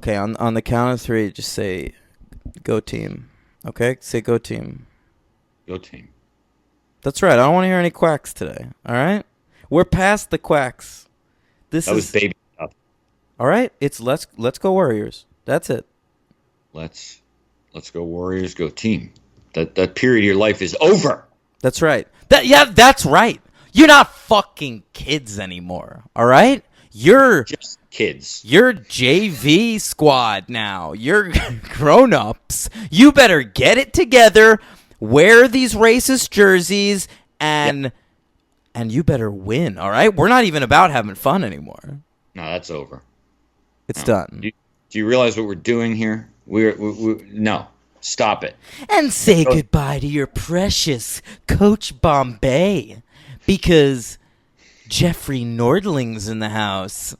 Okay, on the count of three, just say, "Go team." Okay, say "Go team." Go team. That's right. I don't want to hear any quacks today. All right, we're past the quacks. That was baby stuff. All right. It's let's go Warriors. That's it. Let's go Warriors. Go team. That period of your life is over. That's right. That's right. You're not fucking kids anymore. All right. You're just kids. You're JV squad now. You're grown-ups. You better get it together. Wear these racist jerseys and you better win. All right. We're not even about having fun anymore. No, that's over. It's done. Do you realize what we're doing here? We're no. Stop it. And say goodbye to your precious Coach Bombay, because Jeffrey Nordling's in the house.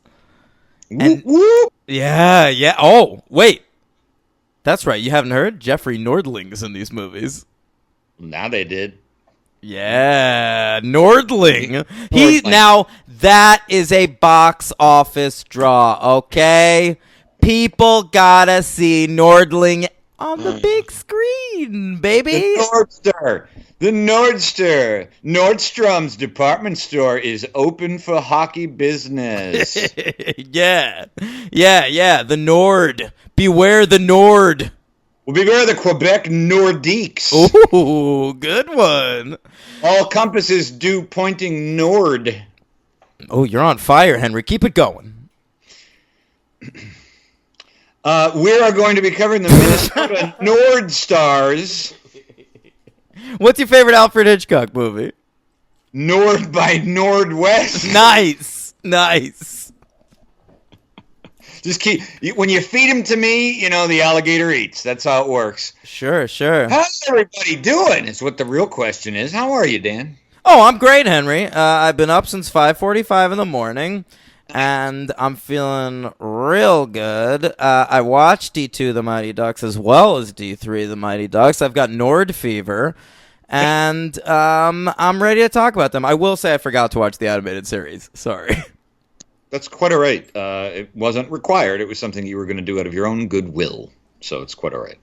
And whoop. Yeah. Oh, wait. That's right. You haven't heard? Jeffrey Nordling's in these movies. Now they did. Yeah, Nordling. Now that is a box office draw, okay? People gotta see Nordling on the big screen, baby. The Nordster. Nordstrom's department store is open for hockey business. Yeah. The Nord. Beware the Nord. Well, beware the Quebec Nordiques. Ooh, good one. All compasses due pointing nord. Oh, you're on fire, Henry. Keep it going. We are going to be covering the Minnesota Nord Stars. What's your favorite Alfred Hitchcock movie? Nord by Nordwest. Nice. Just when you feed him to me, the alligator eats. That's how it works. Sure. How's everybody doing? Is what the real question is. How are you, Dan? Oh, I'm great, Henry. I've been up since 5:45 in the morning, and I'm feeling real good. I watched D2 The Mighty Ducks as well as D3 The Mighty Ducks. I've got Nord fever, and I'm ready to talk about them. I will say I forgot to watch the animated series. Sorry. That's quite all right. It wasn't required. It was something you were going to do out of your own goodwill. So it's quite all right.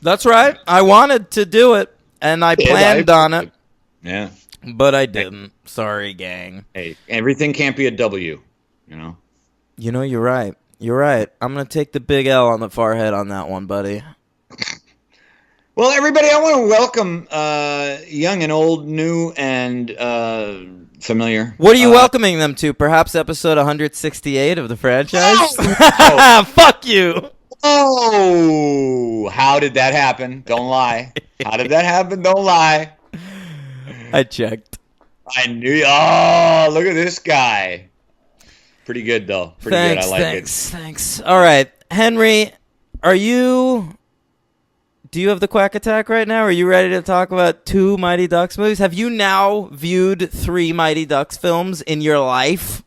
That's right. I wanted to do it, and I planned on it. Yeah. But I didn't. Sorry, gang. Hey, everything can't be a W, You're right. I'm going to take the big L on the forehead on that one, buddy. Well, everybody, I want to welcome young and old, new and familiar. What are you welcoming them to? Perhaps episode 168 of the franchise? Oh. Fuck you. Oh, how did that happen? Don't lie. How did that happen? Don't lie. I checked. I knew. Oh, look at this guy. Pretty good, though. Pretty good. I like it. Thanks. All right. Henry, do you have the quack attack right now? Are you ready to talk about 2 Mighty Ducks movies? Have you now viewed 3 Mighty Ducks films in your life?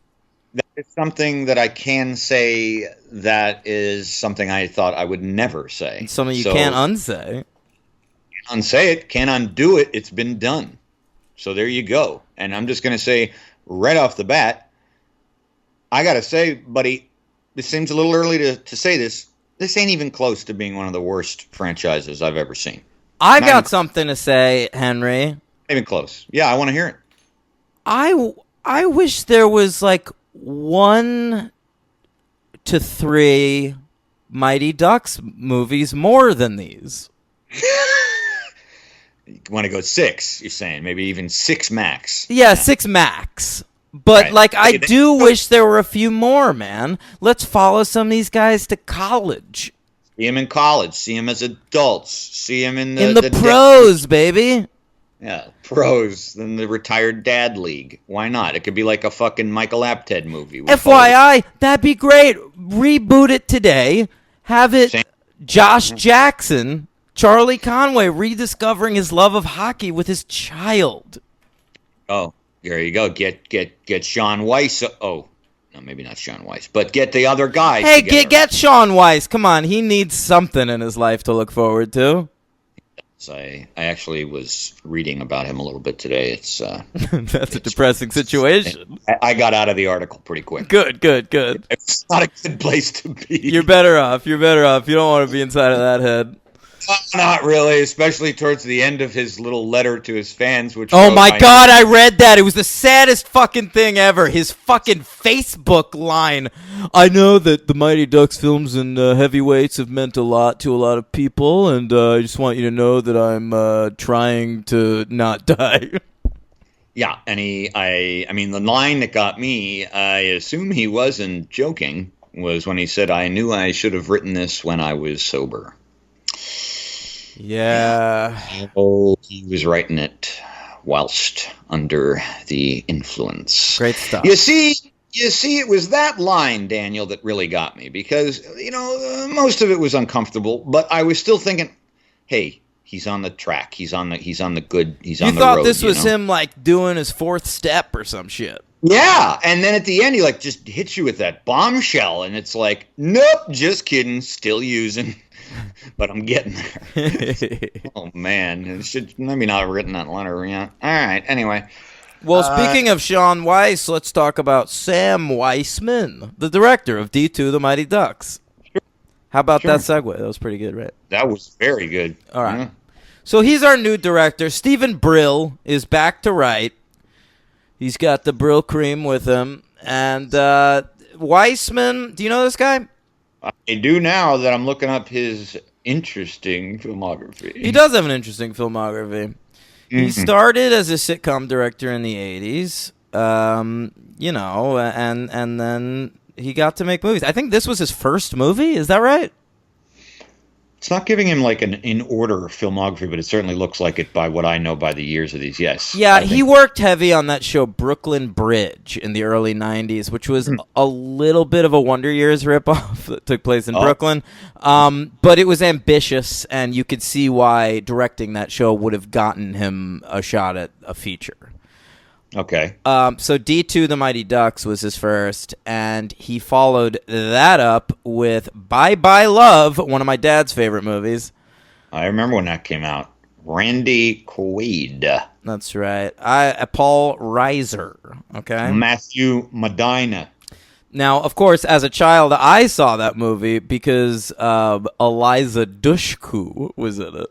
That is something that I can say that is something I thought I would never say. It's something you can't unsay. Can't unsay it. Can't undo it. It's been done. So there you go. And I'm just going to say right off the bat, I got to say, buddy, this seems a little early to say this. This ain't even close to being one of the worst franchises I've ever seen. I got something to say, Henry. Not even close. Yeah, I want to hear it. I wish there was like 1 to 3 Mighty Ducks movies more than these. You want to go 6, you're saying. Maybe even 6 max. Yeah, 6 max. But, right. I do wish there were a few more, man. Let's follow some of these guys to college. See them in college. See them as adults. See them in the pros, baby. Yeah, pros. Then the retired dad league. Why not? It could be like a fucking Michael Apted movie. FYI, that'd be great. Reboot it today. Have it Josh Jackson, Charlie Conway, rediscovering his love of hockey with his child. Oh. There you go. Get Sean Weiss. Oh, no, maybe not Sean Weiss, but get the other guys. Hey, get Sean Weiss. Come on, he needs something in his life to look forward to. I actually was reading about him a little bit today. That's a depressing situation. I got out of the article pretty quick. Good, good, good. It's not a good place to be. You're better off. You're better off. You don't want to be inside of that head. Not really, especially towards the end of his little letter to his fans. Which Oh my God, I read that. It was the saddest fucking thing ever. His fucking Facebook line. I know that the Mighty Ducks films and Heavyweights have meant a lot to a lot of people, and I just want you to know that I'm trying to not die. Yeah, and I mean, the line that got me, I assume he wasn't joking, was when he said, "I knew I should have written this when I was sober." Yeah. Oh, he was writing it whilst under the influence. Great stuff. You see, it was that line, Daniel, that really got me because, most of it was uncomfortable, but I was still thinking, hey, he's on the track. He's on the good. He's on the road. You thought this was him like doing his fourth step or some shit. Yeah, and then at the end he like just hits you with that bombshell, and it's like, nope, just kidding, still using. But I'm getting there. Oh man, it should maybe not have written that letter. Yeah. All right. Anyway. Well, speaking of Sean Weiss, let's talk about Sam Weissman, the director of D2 The Mighty Ducks. How about that segue? That was pretty good, right? That was very good. All right. Yeah. So he's our new director. Stephen Brill is back to write. He's got the Brill cream with him. And Weissman, do you know this guy? I do now that I'm looking up his interesting filmography. He does have an interesting filmography. Mm-hmm. He started as a sitcom director in the 80s, and then he got to make movies. I think this was his first movie. Is that right? It's not giving him like an in-order filmography, but it certainly looks like it by what I know by the years of these, yes. Yeah, he worked heavy on that show Brooklyn Bridge in the early 90s, which was a little bit of a Wonder Years ripoff that took place in Brooklyn. But it was ambitious, and you could see why directing that show would have gotten him a shot at a feature. Okay. So D2 The Mighty Ducks was his first, and he followed that up with Bye Bye Love, one of my dad's favorite movies. I remember when that came out. Randy Quaid. That's right. Paul Reiser. Okay. Matthew Modine. Now, of course, as a child, I saw that movie because Eliza Dushku was in it.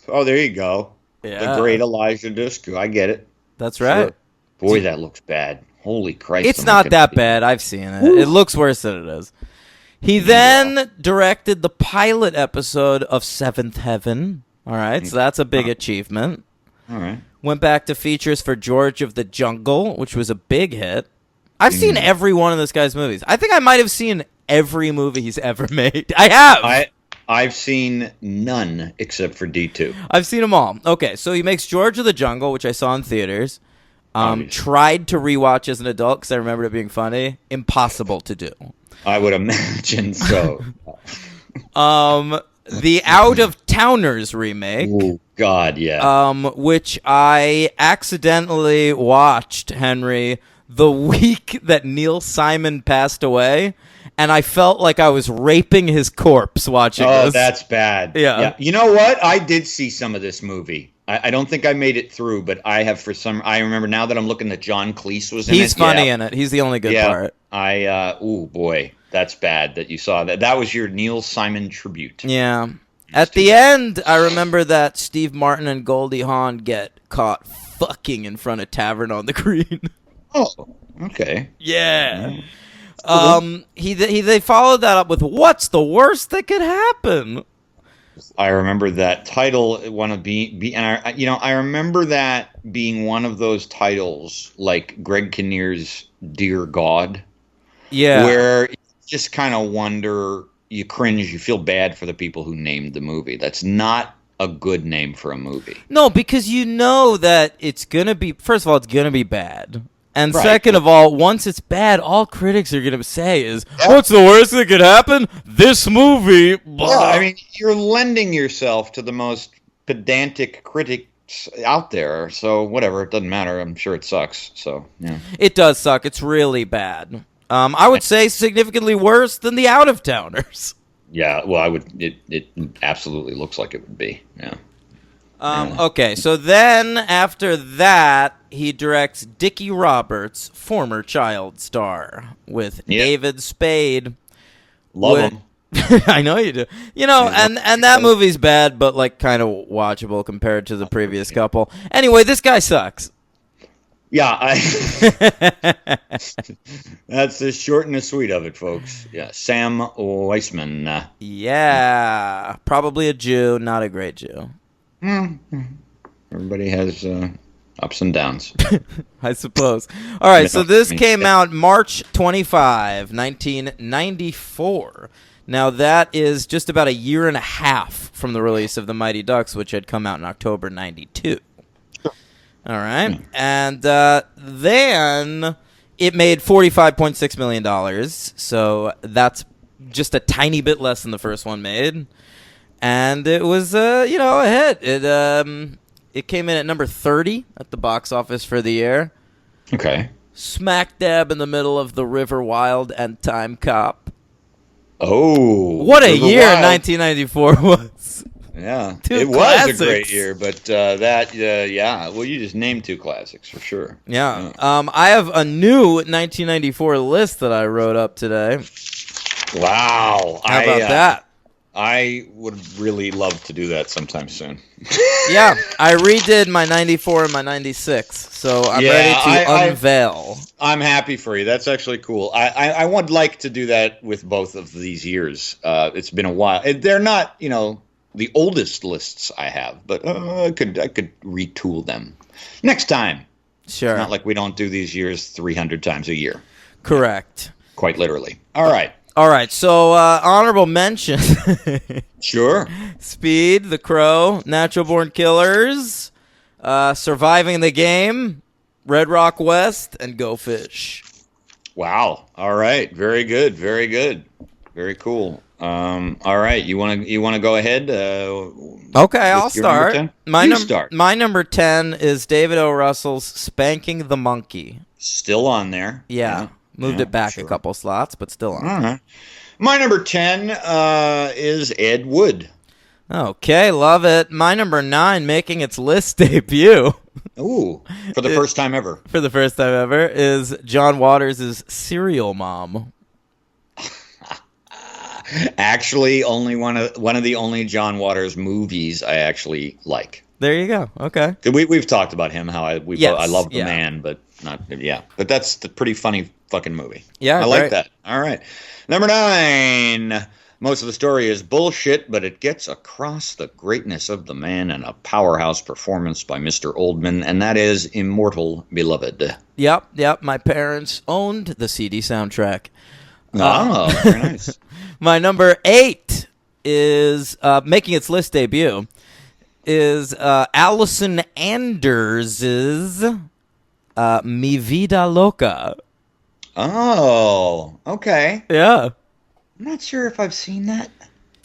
Oh, there you go. Yeah. The great Elijah Dushku. I get it. That's right. Sure. Boy, that looks bad. Holy Christ. It's not that bad. I've seen it. Ooh. It looks worse than it is. He then directed the pilot episode of Seventh Heaven. All right, so that's a big achievement. All right. Went back to features for George of the Jungle, which was a big hit. I've seen every one of this guy's movies. I think I might have seen every movie he's ever made. I have. I've seen none except for D2. I've seen them all. Okay, so he makes George of the Jungle, which I saw in theaters. Tried to rewatch as an adult because I remembered it being funny. Impossible to do. I would imagine so. The Out of Towners remake. Oh God, yeah. Which I accidentally watched, Henry, the week that Neil Simon passed away, and I felt like I was raping his corpse watching this. Oh, that's bad. Yeah. You know what? I did see some of this movie. I don't think I made it through, but I have I remember now that I'm looking that John Cleese was in it. He's funny in it. He's the only good part. Oh boy, that's bad that you saw that. That was your Neil Simon tribute. Yeah. At the end, I remember that Steve Martin and Goldie Hawn get caught fucking in front of Tavern on the Green. Oh, okay. Yeah. They followed that up with "What's the worst that could happen?" I remember that title. I remember that being one of those titles, like Greg Kinnear's "Dear God," where you just kind of wonder, you cringe, you feel bad for the people who named the movie. That's not a good name for a movie. No, because you know that it's gonna be. First of all, it's gonna be bad. And second of all, once it's bad, all critics are going to say is, what's the worst that could happen? This movie. Blah. Yeah, I mean, you're lending yourself to the most pedantic critics out there. So whatever, it doesn't matter. I'm sure it sucks. So, yeah. It does suck. It's really bad. I would say significantly worse than the Out of Towners. Yeah, well, I would. It absolutely looks like it would be, yeah. Okay, so then after that, he directs Dickie Roberts, former Child star, with Yeah. David Spade. Love With- him. I know you do. You know, Yeah. and that movie's bad, but like kind of watchable compared to the previous couple. Anyway, this guy sucks. Yeah, that's the short and the sweet of it, folks. Yeah, Sam Weissman. Yeah, probably a Jew, not a great Jew. Everybody has ups and downs. I suppose. All right, so Yeah, this I mean, came yeah. out March 25, 1994. Now, that is just about a year and a half from the release of The Mighty Ducks, which had come out in October 92. All right. And then it made $45.6 million. So that's just a tiny bit less than the first one made. And it was, a hit. It came in at number 30 at the box office for the year. Okay. Smack dab in the middle of The River Wild and Time Cop. Oh, What a River year Wild. 1994 was. Yeah, Two it was classics. a great year, but yeah. Well, you just named two classics for sure. Yeah. I have a new 1994 list that I wrote up today. Wow. How about that? I would really love to do that sometime soon. Yeah, I redid my 94 and my 96, so I'm Yeah, ready to I- unveil. I'm happy for you. That's actually cool. I would like to do that with both of these years. It's been a while. They're not, the oldest lists I have, but I could retool them next time. Sure. Not like we don't do these years 300 times a year, Correct. quite literally. All right. All right, so honorable mention. Sure. Speed, The Crow, Natural Born Killers, Surviving the Game, Red Rock West, and Go Fish. Wow. All right. Very good. Very good. Very cool. All right. You want to go ahead? Okay, I'll your number start. 10? My, You start. my number 10 is David O. Russell's Spanking the Monkey. Still on there. Yeah. Moved Yeah, it back sure. a couple slots, but still on. All right. My number 10 is Ed Wood. Okay, love it. My number 9, making its list debut Ooh, for the first time ever. for the first time ever, is John Waters' Serial Mom. Actually, only one of the only John Waters movies I actually like. There you go. Okay. We've talked about him, how I Yes, love the yeah. man, but not but that's the pretty funny fucking movie. Yeah, I like great. that. All right, number 9. Most of the story is bullshit, but it gets across the greatness of the man and a powerhouse performance by Mr. Oldman, and that is Immortal Beloved. Yep. My parents owned the CD soundtrack. Oh, very nice. My number 8 is making its list debut is Allison Anders' Mi Vida Loca. Oh, okay. Yeah. I'm not sure if I've seen that.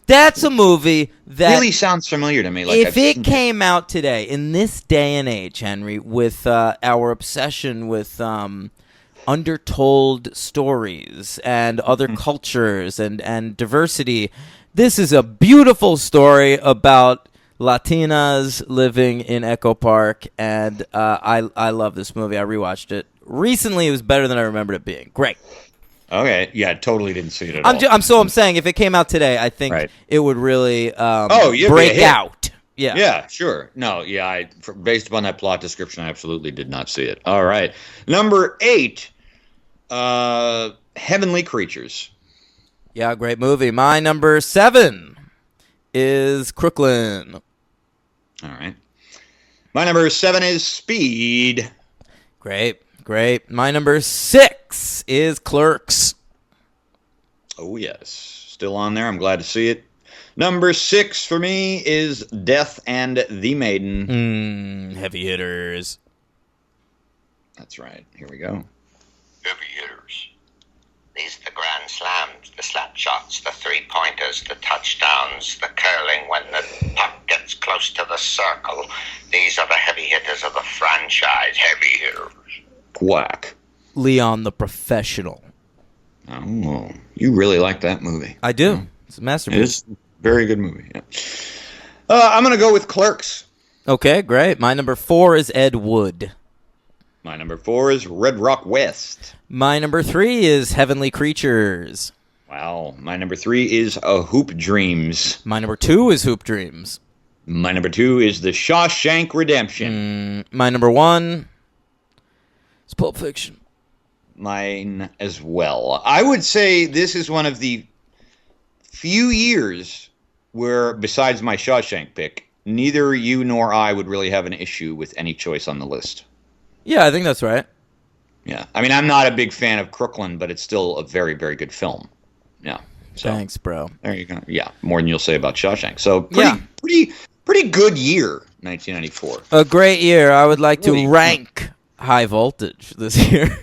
That's a movie that Really sounds familiar to me. Like if I've it seen came out today, in this day and age, Henry, with our obsession with undertold stories and other cultures and diversity, this is a beautiful story about Latinas living in Echo Park, and I love this movie. I rewatched it recently. It was better than I remembered it being. Great. Okay, yeah, totally didn't see it at all. I'm saying if it came out today, I think Right. it would really you'd be a break hit. out. Yeah. Yeah, sure. No, yeah, based upon that plot description, I absolutely did not see it. All right. Number 8, Heavenly Creatures. Yeah, great movie. My number 7 is Crooklyn. All right. My number 7 is Speed. Great. My number 6 is Clerks. Oh, yes. Still on there. I'm glad to see it. Number 6 for me is Death and the Maiden. Heavy hitters. That's right. Here we go. Heavy hitters. These are the grand slams, the slap shots, the three-pointers, the touchdowns, the curling when the puck gets close to the circle. These are the heavy hitters of the franchise. Heavy hitters. Quack. Leon the Professional. Oh, you really like that movie. I do. It's a masterpiece. It is a very good movie. Yeah. I'm going to go with Clerks. Okay, great. My number 4 is Ed Wood. My number 4 is Red Rock West. My number 3 is Heavenly Creatures. Wow. My number 3 is A Hoop Dreams. My number 2 is Hoop Dreams. My number 2 is The Shawshank Redemption. My number 1 is Pulp Fiction. Mine as well. I would say this is one of the few years where, besides my Shawshank pick, neither you nor I would really have an issue with any choice on the list. Yeah, I think that's right. Yeah. I mean, I'm not a big fan of Crooklyn, but it's still a very, very good film. Yeah. So, Thanks, bro. there you go. Yeah. More than you'll say about Shawshank. So, Yeah. pretty good year, 1994. A great year. I would like Really? to rank High Voltage this year.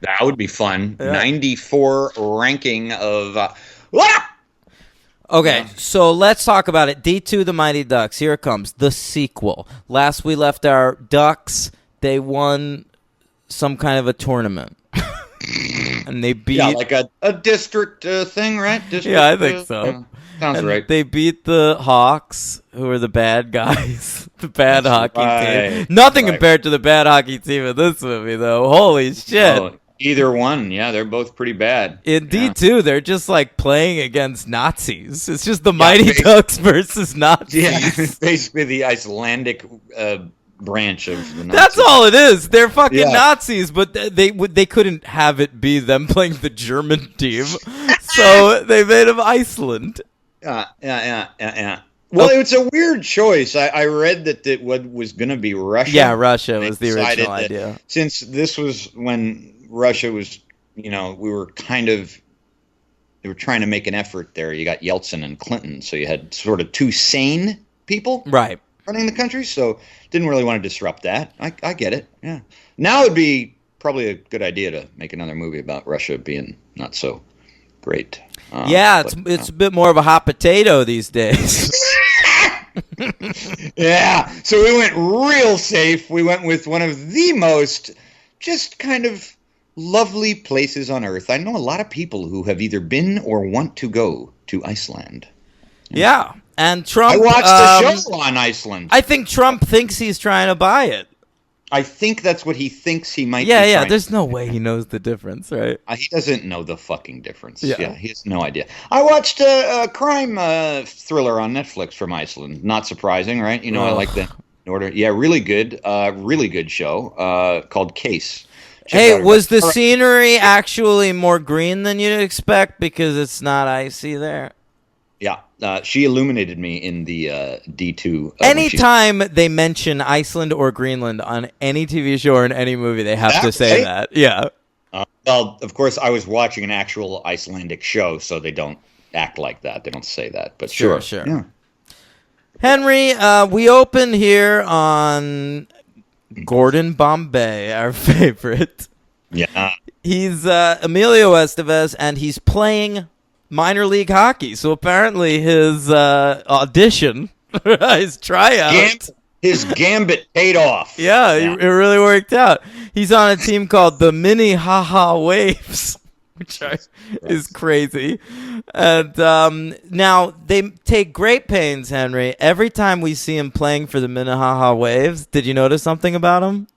That would be fun. Yeah. 94 ranking of. Okay, so let's talk about it. D2 The Mighty Ducks. Here it comes. The sequel. Last we left our Ducks, they won some kind of a tournament. And they beat... Yeah, like a district thing, right? District, Yeah, I think so. Sounds and right. They beat the Hawks, who are the bad guys. The bad That's hockey team. right. Nothing Right. compared to the bad hockey team in this movie, though. Holy shit. Oh, either one. Yeah, they're both pretty bad. In Yeah. D2, they're just like playing against Nazis. It's just the Mighty basically. Ducks versus Nazis. Yeah, basically the Icelandic branch of the Nazis. That's all it is. They're fucking Yeah. Nazis, but they couldn't have it be them playing the German team, so they made them Iceland. Yeah. Well, it's a weird choice. I read that it was going to be Russia. Yeah, Russia They was the decided original that idea. Since this was when Russia was, we were they were trying to make an effort there. You got Yeltsin and Clinton, so you had sort of two sane people Right. running the country, so didn't really want to disrupt that. I get it. Yeah. Now it'd be probably a good idea to make another movie about Russia being not so great. Yeah, but, it's a bit more of a hot potato these days. Yeah. So we went real safe. We went with one of the most just kind of lovely places on earth. I know a lot of people who have either been or want to go to Iceland. Yeah, and Trump. I watched the show on Iceland. I think Trump thinks he's trying to buy it. I think that's what he thinks he might Yeah, be yeah. trying. There's no way he knows the difference, right? He doesn't know the fucking difference. Yeah. Yeah, he has no idea. I watched a crime thriller on Netflix from Iceland. Not surprising, right? I like the order. Yeah, really good show called Case. Check Hey, out- was the scenery actually more green than you'd expect because it's not icy there? Yeah, she illuminated me in the D2. when she- Anytime they mention Iceland or Greenland on any TV show or in any movie, they have to say Right? that. Yeah. Well, of course, I was watching an actual Icelandic show, so they don't act like that. They don't say that. But Sure, sure. sure. Yeah. Henry, we open here on Gordon Bombay, our favorite. Yeah. He's Emilio Estevez, and he's playing minor league hockey. So apparently his audition, his tryout. His gambit paid off. Yeah, it really worked out. He's on a team called the Minnehaha Waves, which is crazy. And now they take great pains, Henry. Every time we see him playing for the Minnehaha Waves, did you notice something about him?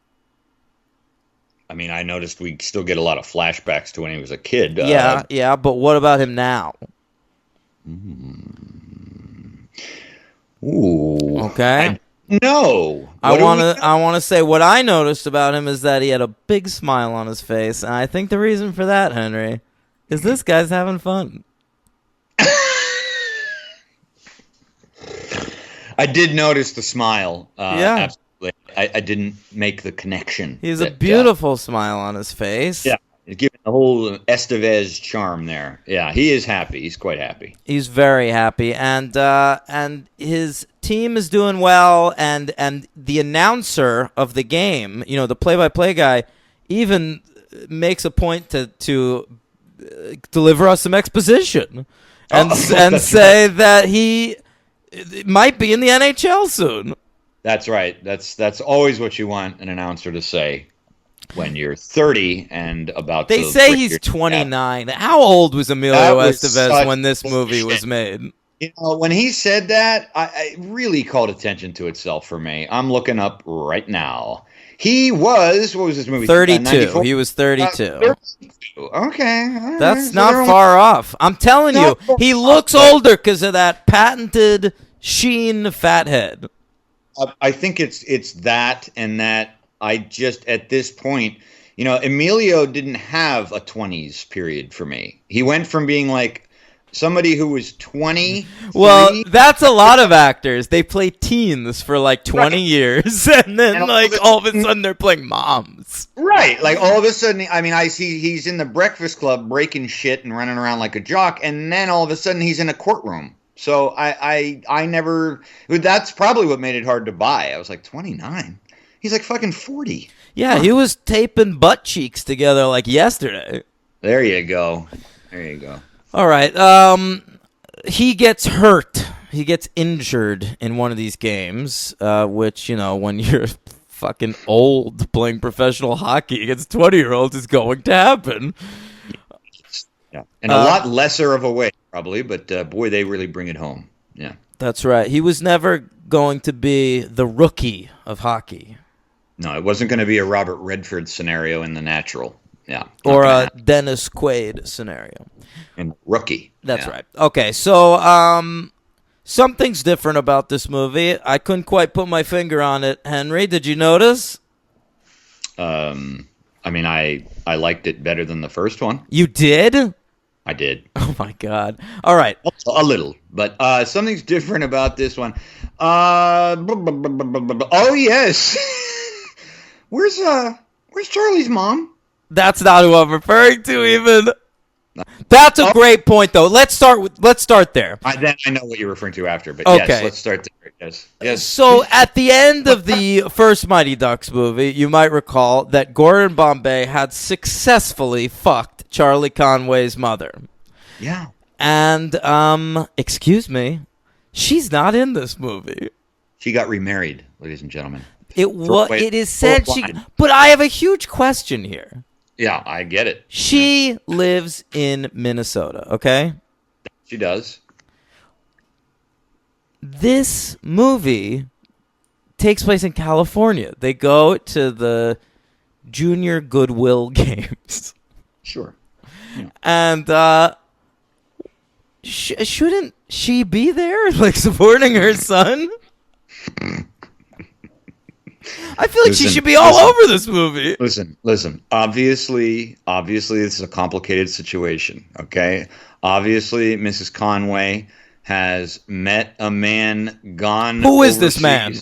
I mean, I noticed we still get a lot of flashbacks to when he was a kid. Yeah, but what about him now? Ooh. Okay. No. I want to say what I noticed about him is that he had a big smile on his face, and I think the reason for that, Henry, is this guy's having fun. I did notice the smile. Yeah. Absolutely. I didn't make the connection. He has a that, beautiful smile on his face. Yeah. Giving the whole Estevez charm there. Yeah, he is happy. He's quite happy. He's very happy, and his team is doing well, and the announcer of the game, the play-by-play guy, even makes a point to deliver us some exposition and say that he might be in the NHL soon. That's right. That's always what you want an announcer to say when you're 30 and about They to say break he's your- 29. How old was Emilio That was Estevez such when this movie was bullshit. made? When he said that, I really called attention to itself for me. I'm looking up right now. He was, what was this movie? 32. 94? He was 32. 32. Okay. All right. That's So not they're far off. I'm telling you, Not far he off, looks but- older because of that patented sheen fat head. I think it's that, and that I just, at this point, Emilio didn't have a 20s period for me. He went from being like somebody who was 20. Well, that's a lot of actors. They play teens for like 20 Right. years, and then And like all of a sudden they're playing moms. Right. Like all of a sudden, I see he's in the Breakfast Club breaking shit and running around like a jock, and then all of a sudden he's in a courtroom. So I never. That's probably what made it hard to buy. I was like 29. He's like fucking 40. Yeah, he was taping butt cheeks together like yesterday. There you go. There you go. All right. He gets hurt. He gets injured in one of these games, which, when you're fucking old playing professional hockey against 20-year-olds is going to happen. Yeah. And a lot lesser of a way, probably, but boy, they really bring it home. Yeah. That's right. He was never going to be the rookie of hockey. No, it wasn't going to be a Robert Redford scenario in The Natural. Yeah. Or a Dennis Quaid scenario. And Rookie. That's Yeah. right. Okay, so something's different about this movie. I couldn't quite put my finger on it. Henry, did you notice? I liked it better than the first one. You did? I did. Oh my god. All right. A little, but something's different about this one. Oh yes. Where's Charlie's mom? That's not who I'm referring to even. That's a great point though. Let's start there. Then I know what you're referring to after, but Okay. yes, let's start there. Yes. Yes. So at the end of the first Mighty Ducks movie, you might recall that Gordon Bombay had successfully fucked Charlie Conway's mother. Yeah. And excuse me, she's not in this movie. She got remarried, ladies and gentlemen. It is said for a she, line. but I have a huge question here. Yeah, I get it. She lives in Minnesota, okay? She does. This movie takes place in California. They go to the Junior Goodwill Games. Sure. And shouldn't she be there, like supporting her son? I feel like she should be all over this movie. Listen. Obviously, this is a complicated situation. Okay. Obviously, Mrs. Conway has met a man gone. Who is this man?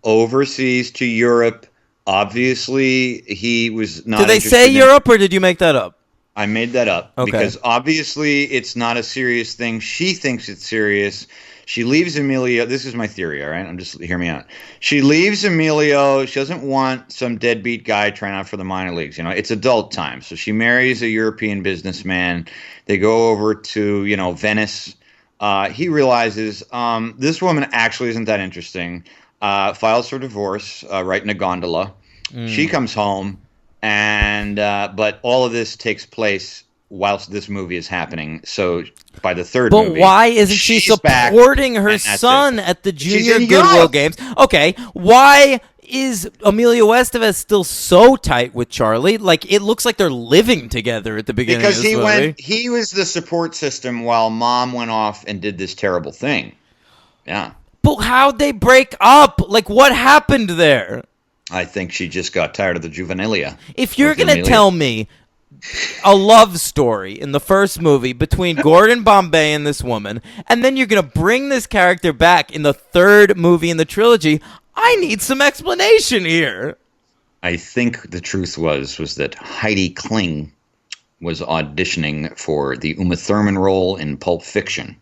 Overseas to Europe. Obviously, he was not. Did they say Europe, or did you make that up? I made that up Okay. because obviously it's not a serious thing. She thinks it's serious. She leaves Emilio. This is my theory, all right? Hear me out. She leaves Emilio. She doesn't want some deadbeat guy trying out for the minor leagues. It's adult time. So she marries a European businessman. They go over to, Venice. He realizes this woman actually isn't that interesting. Files for divorce, right in a gondola. She comes home. And but all of this takes place whilst this movie is happening. So by the third movie, but why isn't she she's back, supporting her and that's son it. at the She's Junior in Goodwill Europe. Games? Okay, why is Emilio Estevez still so tight with Charlie? Like, it looks like they're living together at the beginning Because of this movie. he was the support system while mom went off and did this terrible thing. Yeah. But how'd they break up? Like, what happened there? I think she just got tired of the juvenilia. If you're Of going to Amelia. tell me a love story in the first movie between Gordon Bombay and this woman, and then you're going to bring this character back in the third movie in the trilogy, I need some explanation here. I think the truth was that Heidi Kling was auditioning for the Uma Thurman role in Pulp Fiction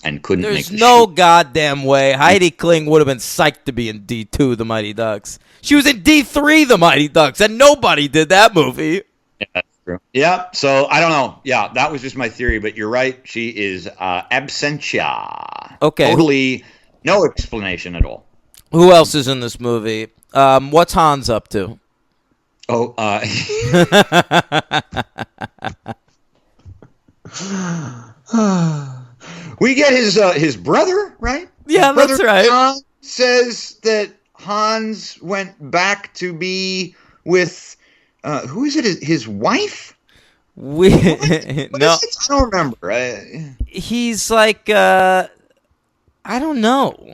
and couldn't make There's the no shoot. goddamn way Heidi Kling would have been psyched to be in D2, The Mighty Ducks. She was in D3, The Mighty Ducks, and nobody did that movie. Yeah, that's true. Yeah, so I don't know. Yeah, that was just my theory, but you're right. She is absentia. Okay. Totally no explanation at all. Who else is in this movie? What's Hans up to? Oh, We get his brother, right? Yeah, His brother that's right. John says that Hans went back to be with who is it? His wife? We What no, is it? I don't remember. he's like I don't know.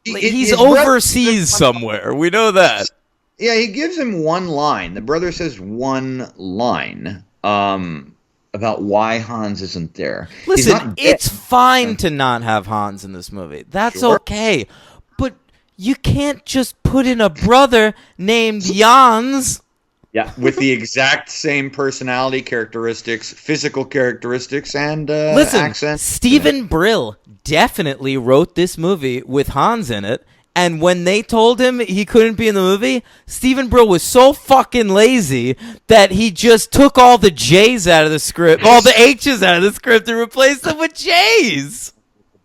He's His brother- overseas somewhere. We know that. Yeah, he gives him one line. The brother says one line about why Hans isn't there. He's Listen, not dead. it's fine to not have Hans in this movie. That's Sure. okay. But you can't just put in a brother named Jans. Yeah, with the exact same personality characteristics, physical characteristics, and Listen, accent. Stephen Brill definitely wrote this movie with Hans in it. And when they told him he couldn't be in the movie, Stephen Brill was so fucking lazy that he just took all the J's out of the script, all the H's out of the script, and replaced them with J's.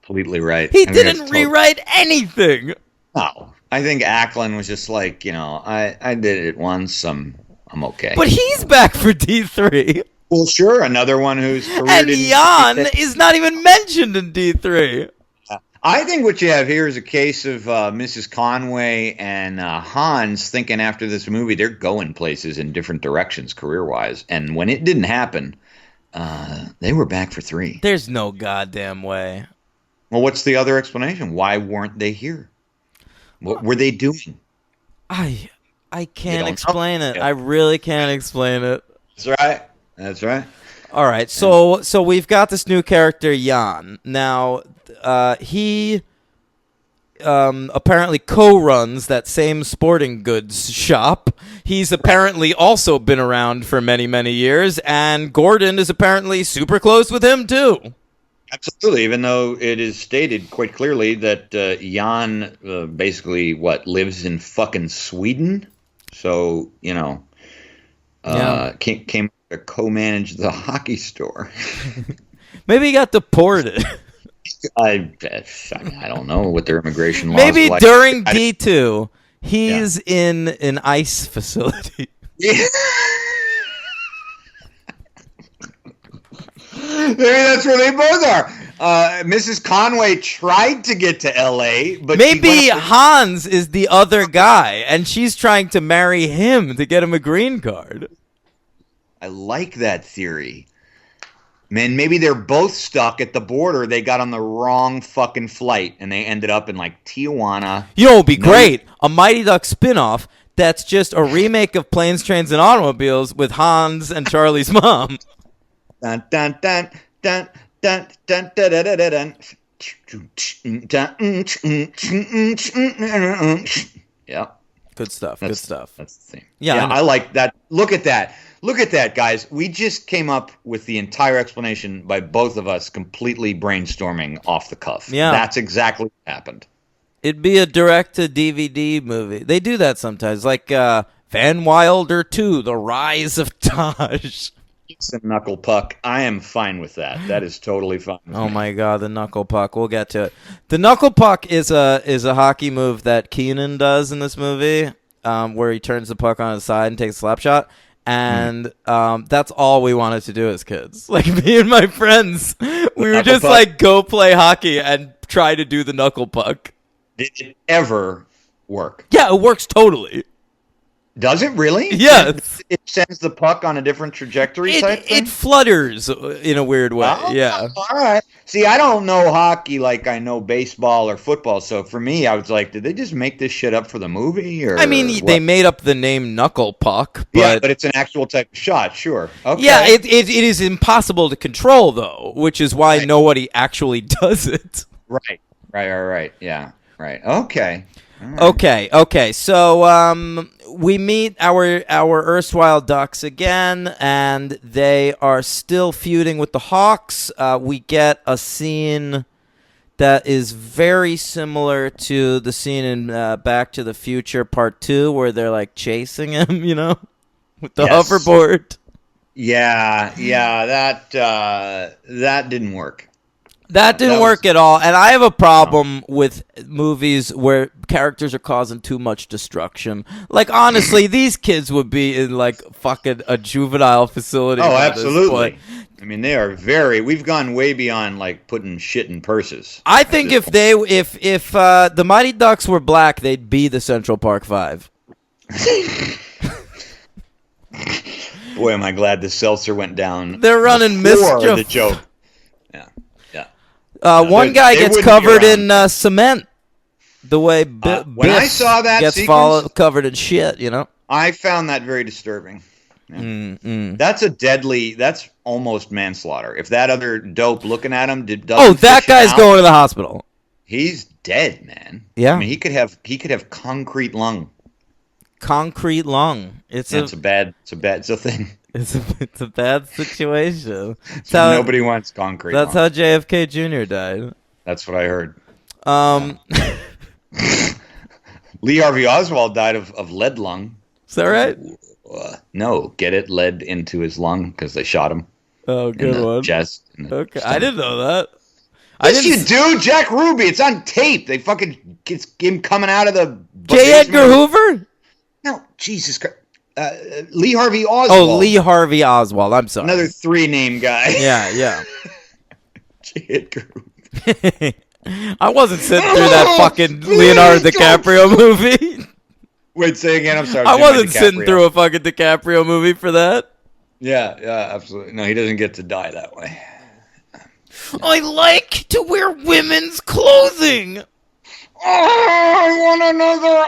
Completely right. He I think didn't that's rewrite anything. No, I think Ackland was just like, I did it once. I'm okay. But he's back for D3. Well, sure, another one whose career And didn't. Jan is not even mentioned in D3. I think what you have here is a case of Mrs. Conway and Hans thinking after this movie they're going places in different directions career-wise, and when it didn't happen, they were back for 3. There's no goddamn way. Well, what's the other explanation? Why weren't they here? What were they doing? I can't don't explain know. it. I really can't explain it. That's right. That's right. All right, so we've got this new character Jan. Now, he apparently co-runs that same sporting goods shop. He's apparently also been around for many, many years, and Gordon is apparently super close with him too. Absolutely, even though it is stated quite clearly that Jan basically lives in fucking Sweden, so came to co-manage the hockey store. Maybe he got deported. I don't know what their immigration laws Maybe are like. during D2, he's in an ICE facility. Yeah. Maybe that's where they both are. Mrs. Conway tried to get to L.A., but Maybe Hans is the other guy, and she's trying to marry him to get him a green card. I like that theory. Man, maybe they're both stuck at the border. They got on the wrong fucking flight, and they ended up in, Tijuana. You know what would be great? A Mighty Duck spinoff that's just a remake of Planes, Trains, and Automobiles with Hans and Charlie's mom. Dun, dun, dun, dun, dun, dun, dun, dun, dun, dun, dun. Yeah. Good stuff. Good stuff. That's the theme. Yeah, I like that. Look at that. Look at that, guys. We just came up with the entire explanation by both of us completely brainstorming off the cuff. Yeah. That's exactly what happened. It'd be a direct-to-DVD movie. They do that sometimes, like Van Wilder 2, The Rise of Taj. It's a knuckle puck. I am fine with that. That is totally fine with Oh me. my god, the knuckle puck. We'll get to it. The knuckle puck is a hockey move that Keenan does in this movie, where he turns the puck on his side and takes a slap shot. And that's all we wanted to do as kids. Like, me and my friends, we would Knuckle just puck. go play hockey and try to do the knuckle puck. Did it ever work? Yeah, it works totally. Does it really? Yes. It sends the puck on a different trajectory type thing? It flutters in a weird way. Oh, Yeah. All right. See, I don't know hockey like I know baseball or football. So for me, I was like, did they just make this shit up for the movie? Or I mean, they made up the name knuckle puck, but yeah, but it's an actual type of shot. Sure. Okay. yeah, it is impossible to control though, which is why Right. nobody actually does it. Right. Yeah. Right. Okay. All right. Okay. So we meet our erstwhile Ducks again, and they are still feuding with the Hawks. We get a scene that is very similar to the scene in Back to the Future Part 2, where they're like chasing him, with the Yes. hoverboard. Yeah. That didn't work. That didn't That work at all, and I have a problem with movies where characters are causing too much destruction. Like, honestly, these kids would be in, like, fucking a juvenile facility. Oh, by this absolutely. point. I mean, they are very. We've gone way beyond like putting shit in purses. I think if the Mighty Ducks were black, they'd be the Central Park Five. Boy, am I glad the seltzer went down. They're running before mischief. the joke. Yeah. One they- guy they gets wouldn't be covered around. in cement. The way when I Biff saw that gets sequence- covered in shit, you know. I found that very disturbing. Yeah. Mm-mm. That's almost manslaughter. If that other dope looking at him doesn't Oh, that fish him guy's out, going to the hospital. He's dead, man. Yeah. I mean, he could have concrete lung. Concrete lung. It's a thing. it's a bad situation. That's how, Nobody wants concrete. that's lung. how JFK Jr. died. That's what I heard. Is Lee Harvey Oswald died of lead lung. that right? No, get it lead into his lung because they shot him Oh, in good the one. chest. in the Okay, I stomach. didn't know that. Yes, you do, Jack Ruby. It's on tape. They fucking it's him coming out of the J. Edgar Hoover? No, Jesus Christ. Lee Harvey Oswald. Oh, Lee Harvey Oswald. I'm sorry. Another 3-name guy. Yeah. J. Edgar Hoover. I wasn't sitting through that fucking Leonardo DiCaprio movie. Wait, say again. I'm sorry. I Jimmy wasn't DiCaprio. sitting through a fucking DiCaprio movie for that. Yeah, absolutely. No, he doesn't get to die that way. I like to wear women's clothing. Oh, I want another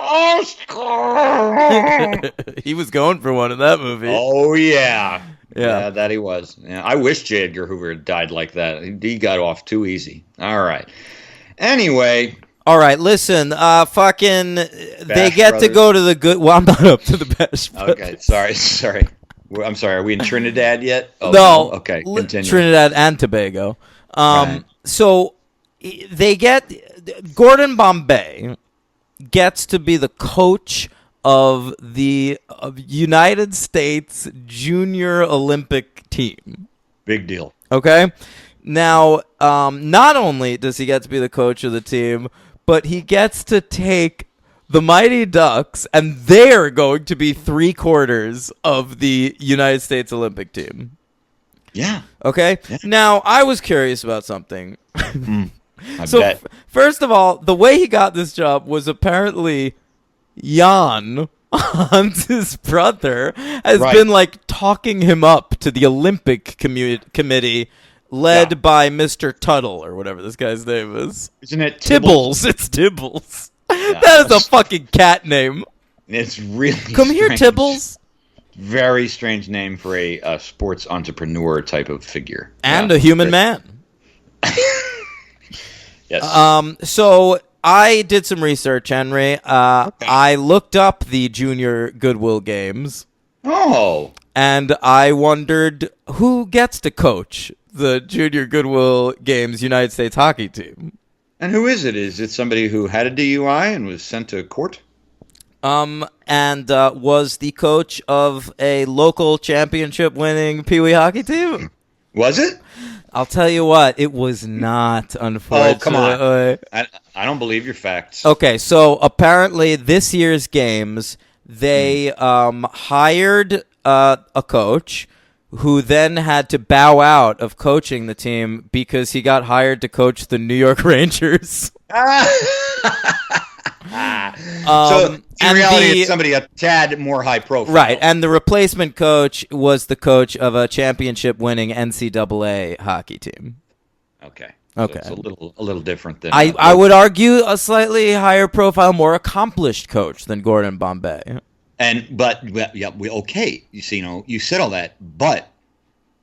Oscar. He was going for one in that movie. Oh yeah. Yeah. That he was. Yeah, I wish J. Edgar Hoover had died like that. He got off too easy. All right. Anyway, All right, listen. They get to Brothers. go to the good. Well, I'm not up to the Bash Brothers. okay. Sorry. I'm sorry. Are we in Trinidad yet? Oh, No. Okay. Continue. Trinidad and Tobago. Right. So they get Gordon Bombay gets to be the coach of the United States Junior Olympic team. Big deal. Okay. Now, not only does he get to be the coach of the team, but he gets to take the Mighty Ducks, and they're going to be 3/4 of the United States Olympic team. Yeah. Okay. Yeah. Now, I was curious about something. I So, bet. first of all, the way he got this job was apparently Jan, Hans's brother, has Right. been like talking him up to the Olympic committee led Yeah. by Mr. Tuttle or whatever this guy's name is. Isn't it Tibbles. It's Tibbles. That is a fucking cat name. It's really Come here, strange. Tibbles. Very strange name for a sports entrepreneur type of figure. And Yeah. a human man. Yes. So I did some research, Henry. I looked up the Junior Goodwill Games, oh. and I wondered who gets to coach the Junior Goodwill Games United States hockey team. And who is it? Is it somebody who had a DUI and was sent to court? And was the coach of a local championship-winning Pee Wee hockey team. Was it? I'll tell you what, it was not, unfortunately. Oh, come on. I don't believe your facts. Okay, so apparently this year's games, they hired a coach who then had to bow out of coaching the team because he got hired to coach the New York Rangers. So in and reality, it's somebody a tad more high profile. Right, and the replacement coach was the coach of a championship-winning NCAA hockey team. Okay. Okay. So it's a little different than I would argue a slightly higher profile, more accomplished coach than Gordon Bombay. Okay. You see, you said all that, but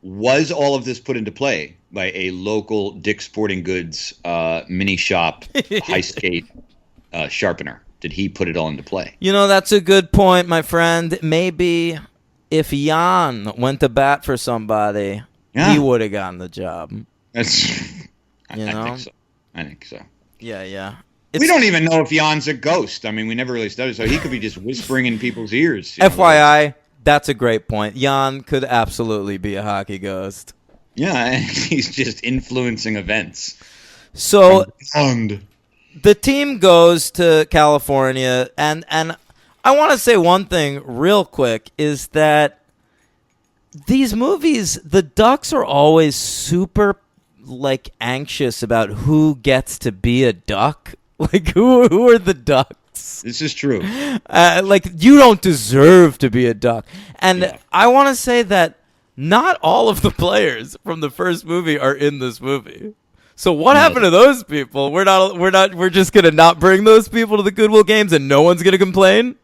was all of this put into play by a local Dick's Sporting Goods mini shop high skate sharpener? Did he put it all into play? You know, that's a good point, my friend. Maybe if Jan went to bat for somebody, he would have gotten the job. That's. I think so. Yeah. We don't even know if Jan's a ghost. I mean, we never really studied, so he could be just whispering in people's ears. FYI, that's a great point. Jan could absolutely be a hockey ghost. Yeah, he's just influencing events. So And the team goes to California, and I want to say one thing real quick is that these movies, the Ducks are always super like anxious about who gets to be a duck. Like who are the ducks? This is true. Like you don't deserve to be a duck. And Yeah. I want to say that not all of the players from the first movie are in this movie. So what happened to those people? We're just going to not bring those people to the Goodwill Games and no one's going to complain?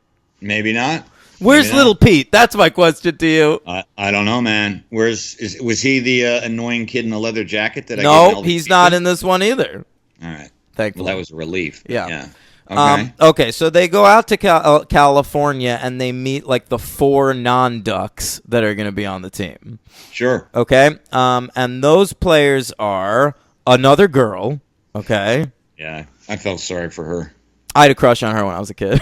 Maybe not. Where's Maybe not. Little Pete? That's my question to you. I don't know, man. Was he the annoying kid in the leather jacket that I gave No, all the he's people? not in this one either. All right. Thankfully. Well, that was a relief. Yeah. Okay. Okay, so they go out to California and they meet like the 4 non-Ducks that are going to be on the team. Sure. Okay, and those players are another girl. Okay, Yeah. I felt sorry for her. I had a crush on her when I was a kid.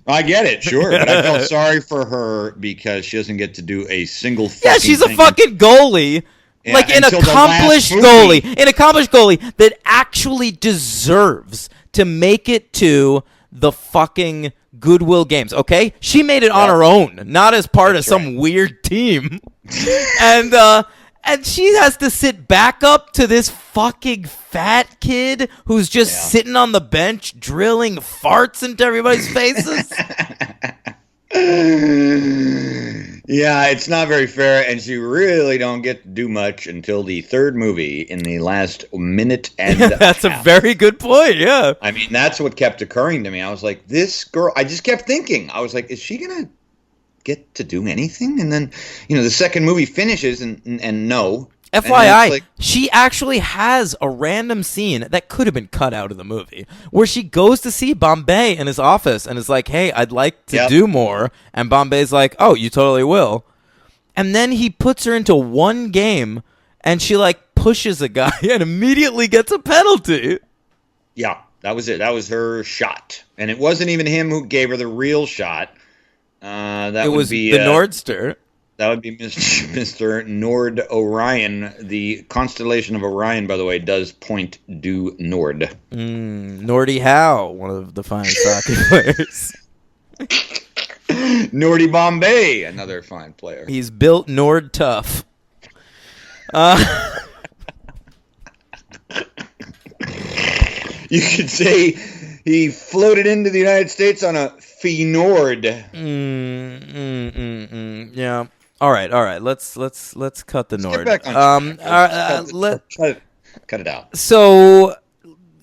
I get it, sure, but I felt sorry for her because she doesn't get to do a single. Yeah, she's a thing. fucking goalie. Yeah, Like an until the accomplished last movie. goalie that actually deserves to make it to the fucking Goodwill Games. Okay, she made it on her own, not as part of some weird team, and she has to sit back up to this fucking fat kid who's just sitting on the bench drilling farts into everybody's faces. Yeah, it's not very fair, and she really don't get to do much until the third movie in the last minute and That's a half. very good point. Yeah. I mean, that's what kept occurring to me. I was like, this girl, I just kept thinking, I was like, is she going to get to do anything? And then, the second movie finishes and no. And then FYI, it's like, she actually has a random scene that could have been cut out of the movie where she goes to see Bombay in his office and is like, hey, I'd like to do more. And Bombay's like, oh, you totally will. And then he puts her into one game and she like pushes a guy and immediately gets a penalty. yeah, that was it. That was her shot. And it wasn't even him who gave her the real shot. It was the Nordster. That would be Mr. Nord Orion. The constellation of Orion, by the way, does point due nord. Nordy Howe, one of the finest hockey players. Nordy Bombay, another fine player. He's built Nord tough. You could say he floated into the United States on a Fjord. Yeah. All right. Let's cut the Nord. Get back on track. Cut it out. So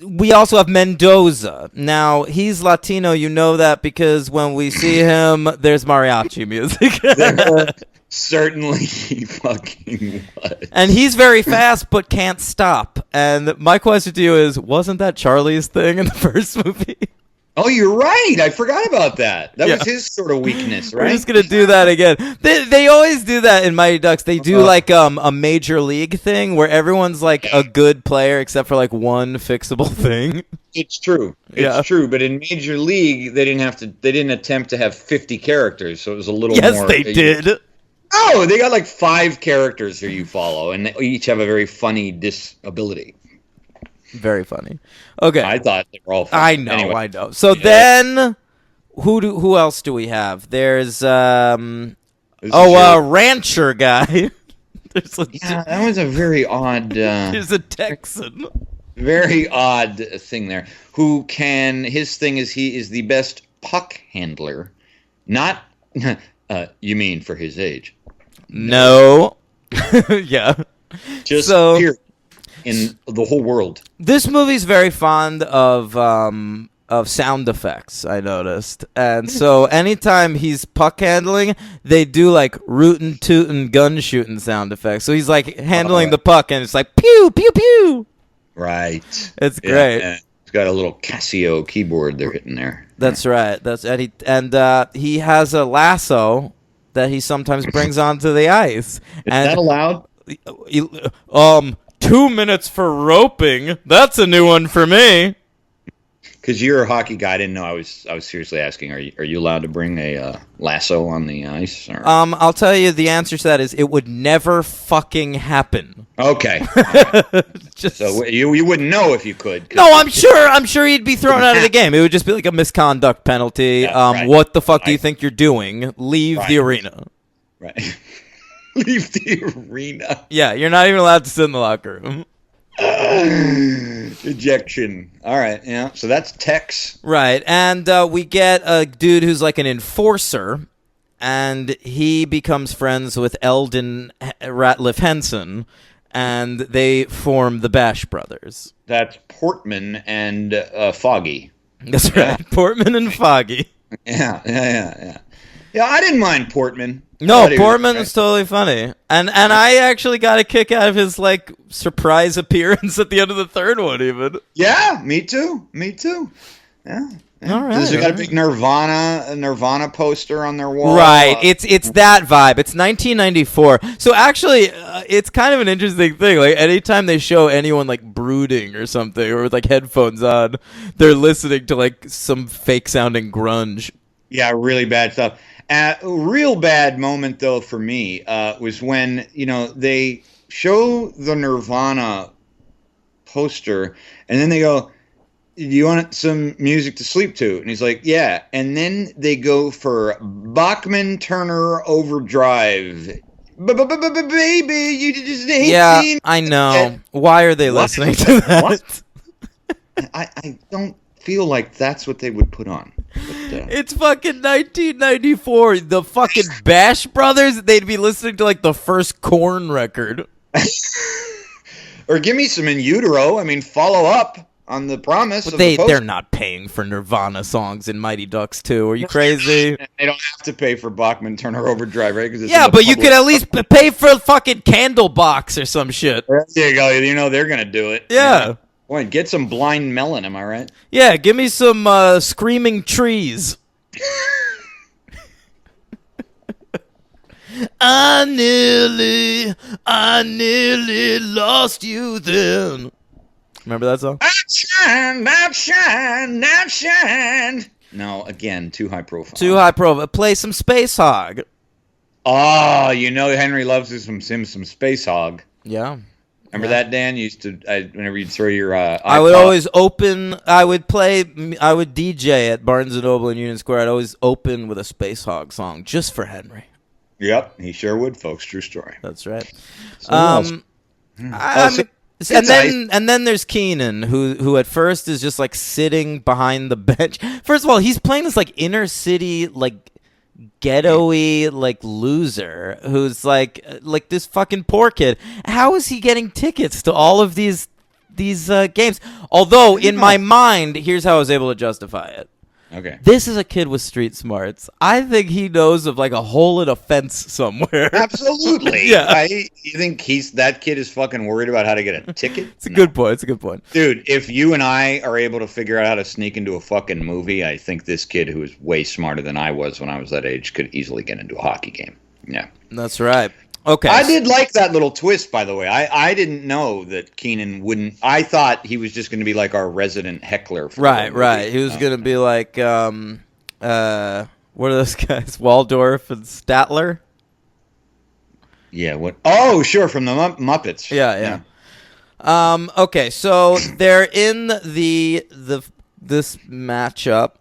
we also have Mendoza. Now he's Latino. You know that because when we see him, there's mariachi music. There certainly fucking was. And he's very fast but can't stop. And my question to you is, wasn't that Charlie's thing in the first movie? Oh, you're right. I forgot about that. That was his sort of weakness, right? We're just gonna do that again. They always do that in Mighty Ducks. They do like a major league thing where everyone's like a good player except for like one fixable thing. It's true. It's true. But in Major League, they didn't attempt to have 50 characters, so it was a little more. Yes, they did. Oh, they got like 5 characters who you follow, and they each have a very funny disability. Very funny. Okay. I thought they were all funny. I know, Anyway. I know. So then who else do we have? There's Rancher guy. There's a that was a very odd there's a Texan. very odd thing there. His thing is he is the best puck handler. Not you mean for his age. No. Yeah. Just So- here in the whole world. This movie's very fond of sound effects, I noticed. And so anytime he's puck handling, they do like rootin' tootin' gun shooting sound effects. So he's like handling the puck and it's like pew pew pew. Right. It's great. Yeah. It's got a little Casio keyboard they're hitting there. That's right. He has a lasso that he sometimes brings onto the ice. Is that allowed? 2 minutes for roping. That's a new one for me. Because you're a hockey guy, I didn't know. I was seriously asking. Are you allowed to bring a lasso on the ice? Or? I'll tell you the answer to that is it would never fucking happen. Okay. Just So you wouldn't know if you could. no, I'm sure he'd be thrown out of the game. It would just be like a misconduct penalty. Yeah, right. What the fuck do you think you're doing? Leave the arena. Right. Leave the arena. Yeah, you're not even allowed to sit in the locker room. Ejection. All right, yeah. So that's Tex. Right, and we get a dude who's like an enforcer, and he becomes friends with Eldon Ratliff Henson, and they form the Bash Brothers. That's Portman and Foggy. That's right, Portman and Foggy. Yeah. Yeah, I didn't mind Portman. No, Portman was totally funny, and I actually got a kick out of his like surprise appearance at the end of the third one. Even yeah, me too. Yeah. All right, They got a big Nirvana poster on their wall. Right, it's that vibe. It's 1994, so actually, it's kind of an interesting thing. Like anytime they show anyone like brooding or something, or with like headphones on, they're listening to like some fake sounding grunge. Yeah, really bad stuff. A real bad moment, though, for me was when, they show the Nirvana poster, and then they go, do you want some music to sleep to? And he's like, yeah. And then they go for Bachman Turner Overdrive. Baby, you just hate Yeah, me. I know. Why are they listening to that? What? I don't feel like that's what they would put on. But, It's fucking 1994. The fucking Bash Brothers, they'd be listening to like the first Korn record. or give me some In Utero. I mean, follow up on the promise. Of the They're not paying for Nirvana songs in Mighty Ducks 2. Are you crazy? They don't have to pay for Bachman Turner Overdrive, right? Yeah, but you could at least pay for fucking Candlebox or some shit. There you go. They're gonna do it. Yeah. Boy, get some Blind Melon. Am I right? Yeah, give me some Screaming Trees. I nearly lost you then. Remember that song? Outshine. No, again, too high profile. Too high profile. Play some Space Hog. Oh, Henry loves some Space Hog. Yeah. Remember that, Dan? You used to, whenever you'd throw your iPod. I would always I would DJ at Barnes & Noble in Union Square. I'd always open with a Space Hog song just for Henry. Yep, he sure would, folks. True story. That's right. So and then there's Keenan, who at first is just like sitting behind the bench. First of all, he's playing this like inner city like ghetto-y like loser who's like this fucking poor kid. How is he getting tickets to all of these games? Although in my mind, here's how I was able to justify it. Okay. This is a kid with street smarts. I think he knows of like a hole in a fence somewhere. Absolutely. Yeah. You think that kid is fucking worried about how to get a ticket? It's a good point. It's a good point. Dude, if you and I are able to figure out how to sneak into a fucking movie, I think this kid who is way smarter than I was when I was that age could easily get into a hockey game. Yeah. That's right. Okay. I did like that little twist, by the way. I didn't know that Keenan wouldn't. I thought he was just going to be like our resident heckler. For Right. He was going to be like, what are those guys? Waldorf and Statler? Yeah. What? Oh, sure. From the Muppets. Yeah. Okay. So they're in this matchup.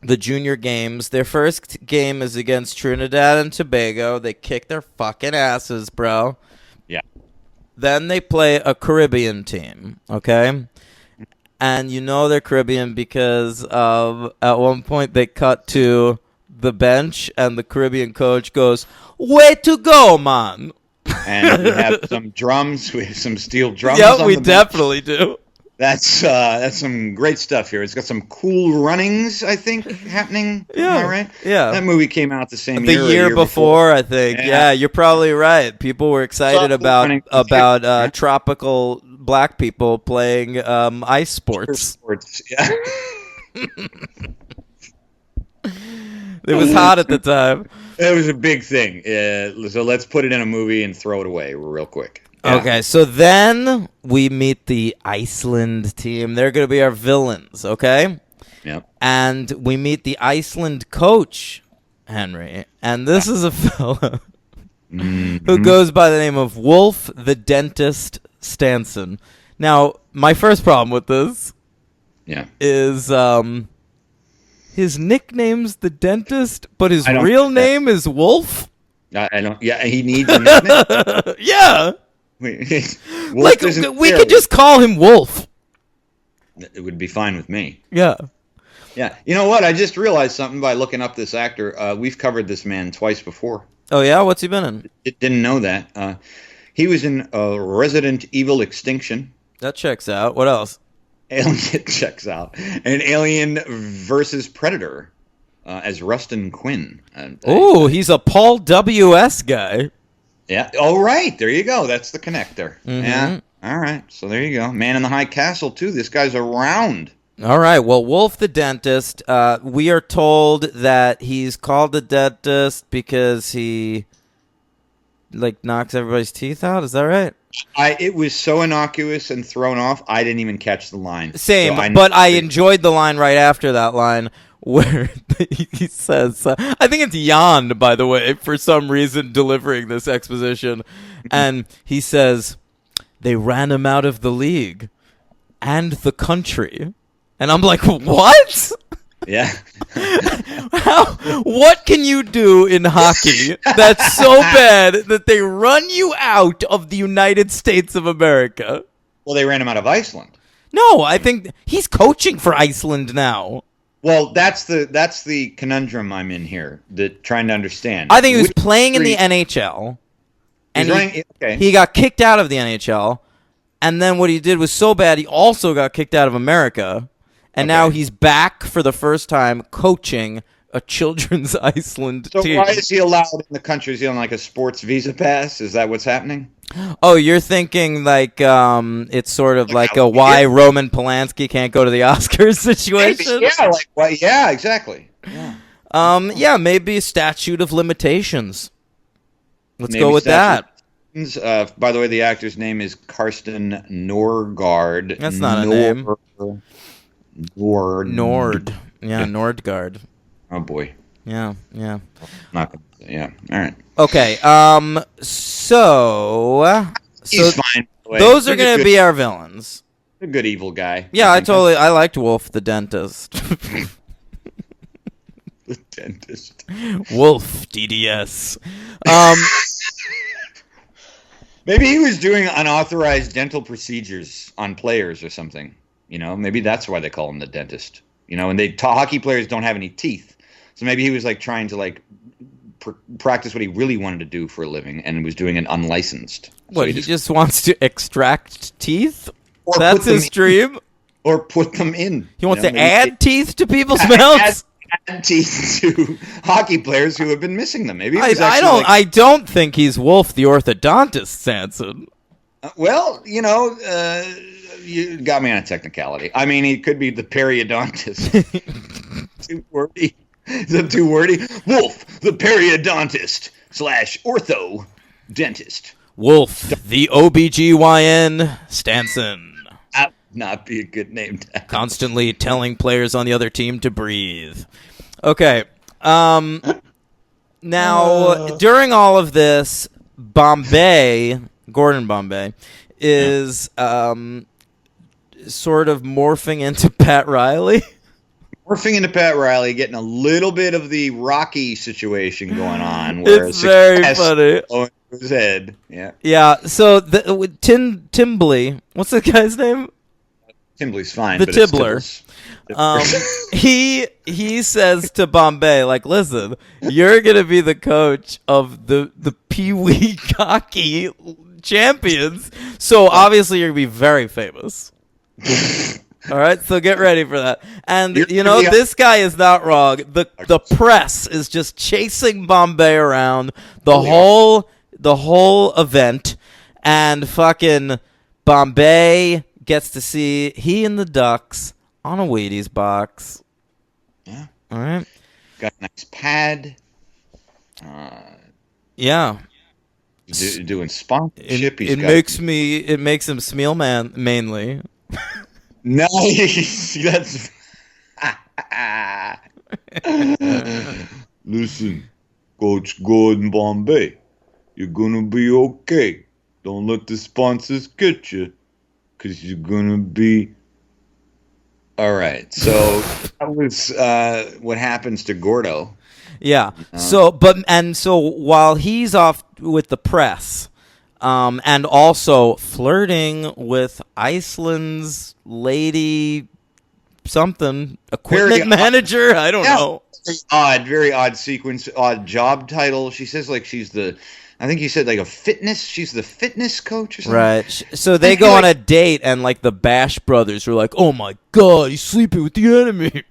The junior games. Their first game is against Trinidad and Tobago. They kick their fucking asses, bro. Yeah. Then they play a Caribbean team, okay? And they're Caribbean because at one point they cut to the bench and the Caribbean coach goes, "Way to go, man." And we have some drums. We have some steel drums. Yeah, we definitely do. That's some great stuff here. It's got some cool runnings, I think, happening. Yeah, am I right? Yeah. That movie came out the year before, I think. Yeah, you're probably right. People were excited about tropical black people playing ice sports. Yeah. It was hot at the time. It was a big thing. So let's put it in a movie and throw it away real quick. Yeah. Okay, so then we meet the Iceland team. They're going to be our villains, okay? Yep. And we meet the Iceland coach, Henry. And this is a fella who goes by the name of Wolf the Dentist Stanson. Now, my first problem with this is his nickname's the Dentist, but his real name is Wolf? I don't. Yeah, he needs a nickname. Yeah. Wolf Like, isn't we fair. could just call him Wolf. It would be fine with me. Yeah. Yeah. You know what? I just realized something by looking up this actor. We've covered this man twice before. Oh, yeah? What's he been in? Didn't know that. He was in Resident Evil Extinction. That checks out. What else? Alien checks out. And Alien versus Predator as Rustin Quinn. Ooh, he's a Paul W.S. guy. Yeah. Oh, right. There you go. That's the connector. Mhm. Yeah. All right. So there you go. Man in the High Castle, too. This guy's around. All right. Well, Wolf the dentist, we are told that he's called the dentist because he, like, knocks everybody's teeth out. Is that right? It was so innocuous and thrown off, I didn't even catch the line. Same, So but I enjoyed the line right after that line where he says, I think it's Jan, by the way, for some reason delivering this exposition. And he says, they ran him out of the league and the country. And I'm like, what? Yeah. What can you do in hockey that's so bad that they run you out of the United States of America? Well, they ran him out of Iceland. No, I think he's coaching for Iceland now. Well, that's the conundrum I'm in here, trying to understand. I think he was playing in the NHL, and he got kicked out of the NHL, and then what he did was so bad, he also got kicked out of America, and now he's back for the first time coaching a children's Iceland So team. why is he allowed in the country? Is he on like a sports visa pass? Is that what's happening? Oh, you're thinking like it's sort of like a why Roman Polanski can't go to the Oscars situation? Yeah, like what? Yeah, exactly. Yeah. Yeah, maybe statute of limitations. Let's Maybe go with that. By the way, the actor's name is Karsten Norgard. That's not a name. Nord. Yeah, Nordgard. Oh boy. Yeah. Not gonna say, yeah. All right. Okay. So He's fine. By the way. those are He's going to be our villains. a good evil guy. Yeah, I think. I liked Wolf the dentist. The dentist. Wolf DDS. Maybe he was doing unauthorized dental procedures on players or something. You know, maybe that's why they call him the dentist. You know, and hockey players don't have any teeth, so maybe he was like trying to like practice what he really wanted to do for a living, and was doing it unlicensed. What, So he just wants to extract teeth? Or That's put them his dream? or put them in. He wants You to know, add teeth to people's mouths? add teeth to hockey players who have been missing them. Maybe it was I don't think he's Wolf the orthodontist, Sanson. well, you know, you got me on a technicality. I mean, he could be the periodontist. Too wordy. Is that too wordy? Wolf, the periodontist / ortho dentist. Wolf the OBGYN Stanson. That would not be a good name to have. Constantly telling players on the other team to breathe. Okay. Now, during all of this, Gordon Bombay, is sort of morphing into Pat Riley. Morphing into Pat Riley, getting a little bit of the Rocky situation going on. Where It's very funny. Going to his head. Yeah. Yeah, so Timbley, what's the guy's name? Timbly's fine. The but it's Tibbler. Tibbler. He says to Bombay, like, listen, you're gonna be the coach of the Pee Wee hockey champions, so obviously you're gonna be very famous. All right, so get ready for that. And you know, this guy is not wrong. The press is just chasing Bombay around the whole event, and fucking Bombay gets to see he and the Ducks on a Wheaties box. Yeah. All right. Got a nice pad. Yeah. Doing sponsorship. It makes him Smeal man mainly. Nice. That's. Listen, Coach Gordon Bombay, you're gonna be okay. Don't let the sponsors get you, cause you're gonna be. All right. So that was what happens to Gordo. Yeah. So while he's off with the press, and also flirting with Iceland's lady something equipment manager. I don't know. Very odd sequence, odd job title. She says like I think you said like she's the fitness coach or something. Right. So they go on a date, and like the Bash brothers are like, "Oh my god, he's sleeping with the enemy."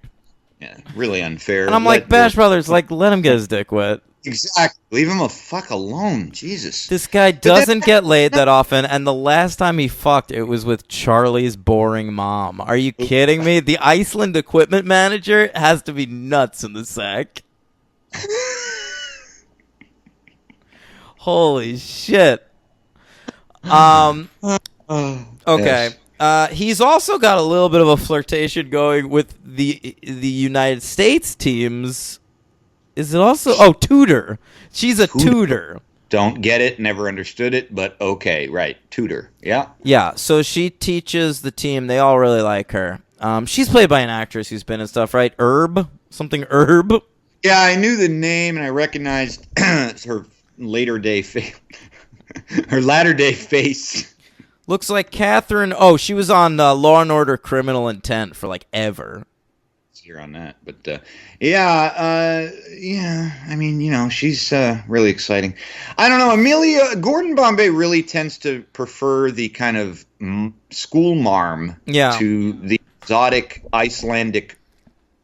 Yeah, really unfair. And I'm like, Bash brothers, like, let him get his dick wet. Exactly. Leave him a fuck alone. Jesus. This guy doesn't get laid that often, and the last time he fucked, it was with Charlie's boring mom. Are you kidding me? The Iceland equipment manager has to be nuts in the sack. Holy shit. Okay. Yes. He's also got a little bit of a flirtation going with the United States teams. Is it also? Oh, tutor. She's a tutor. Don't get it. Never understood it. But okay, right. Tutor. Yeah. Yeah. So she teaches the team. They all really like her. She's played by an actress who's been in stuff, right? Herb. Yeah, I knew the name and I recognized her latter day face. Looks like Catherine. Oh, she was on Law and Order: Criminal Intent for like ever. Here on that, but yeah. I mean, she's really exciting. I don't know. Amelia Gordon Bombay really tends to prefer the kind of school marm to the exotic Icelandic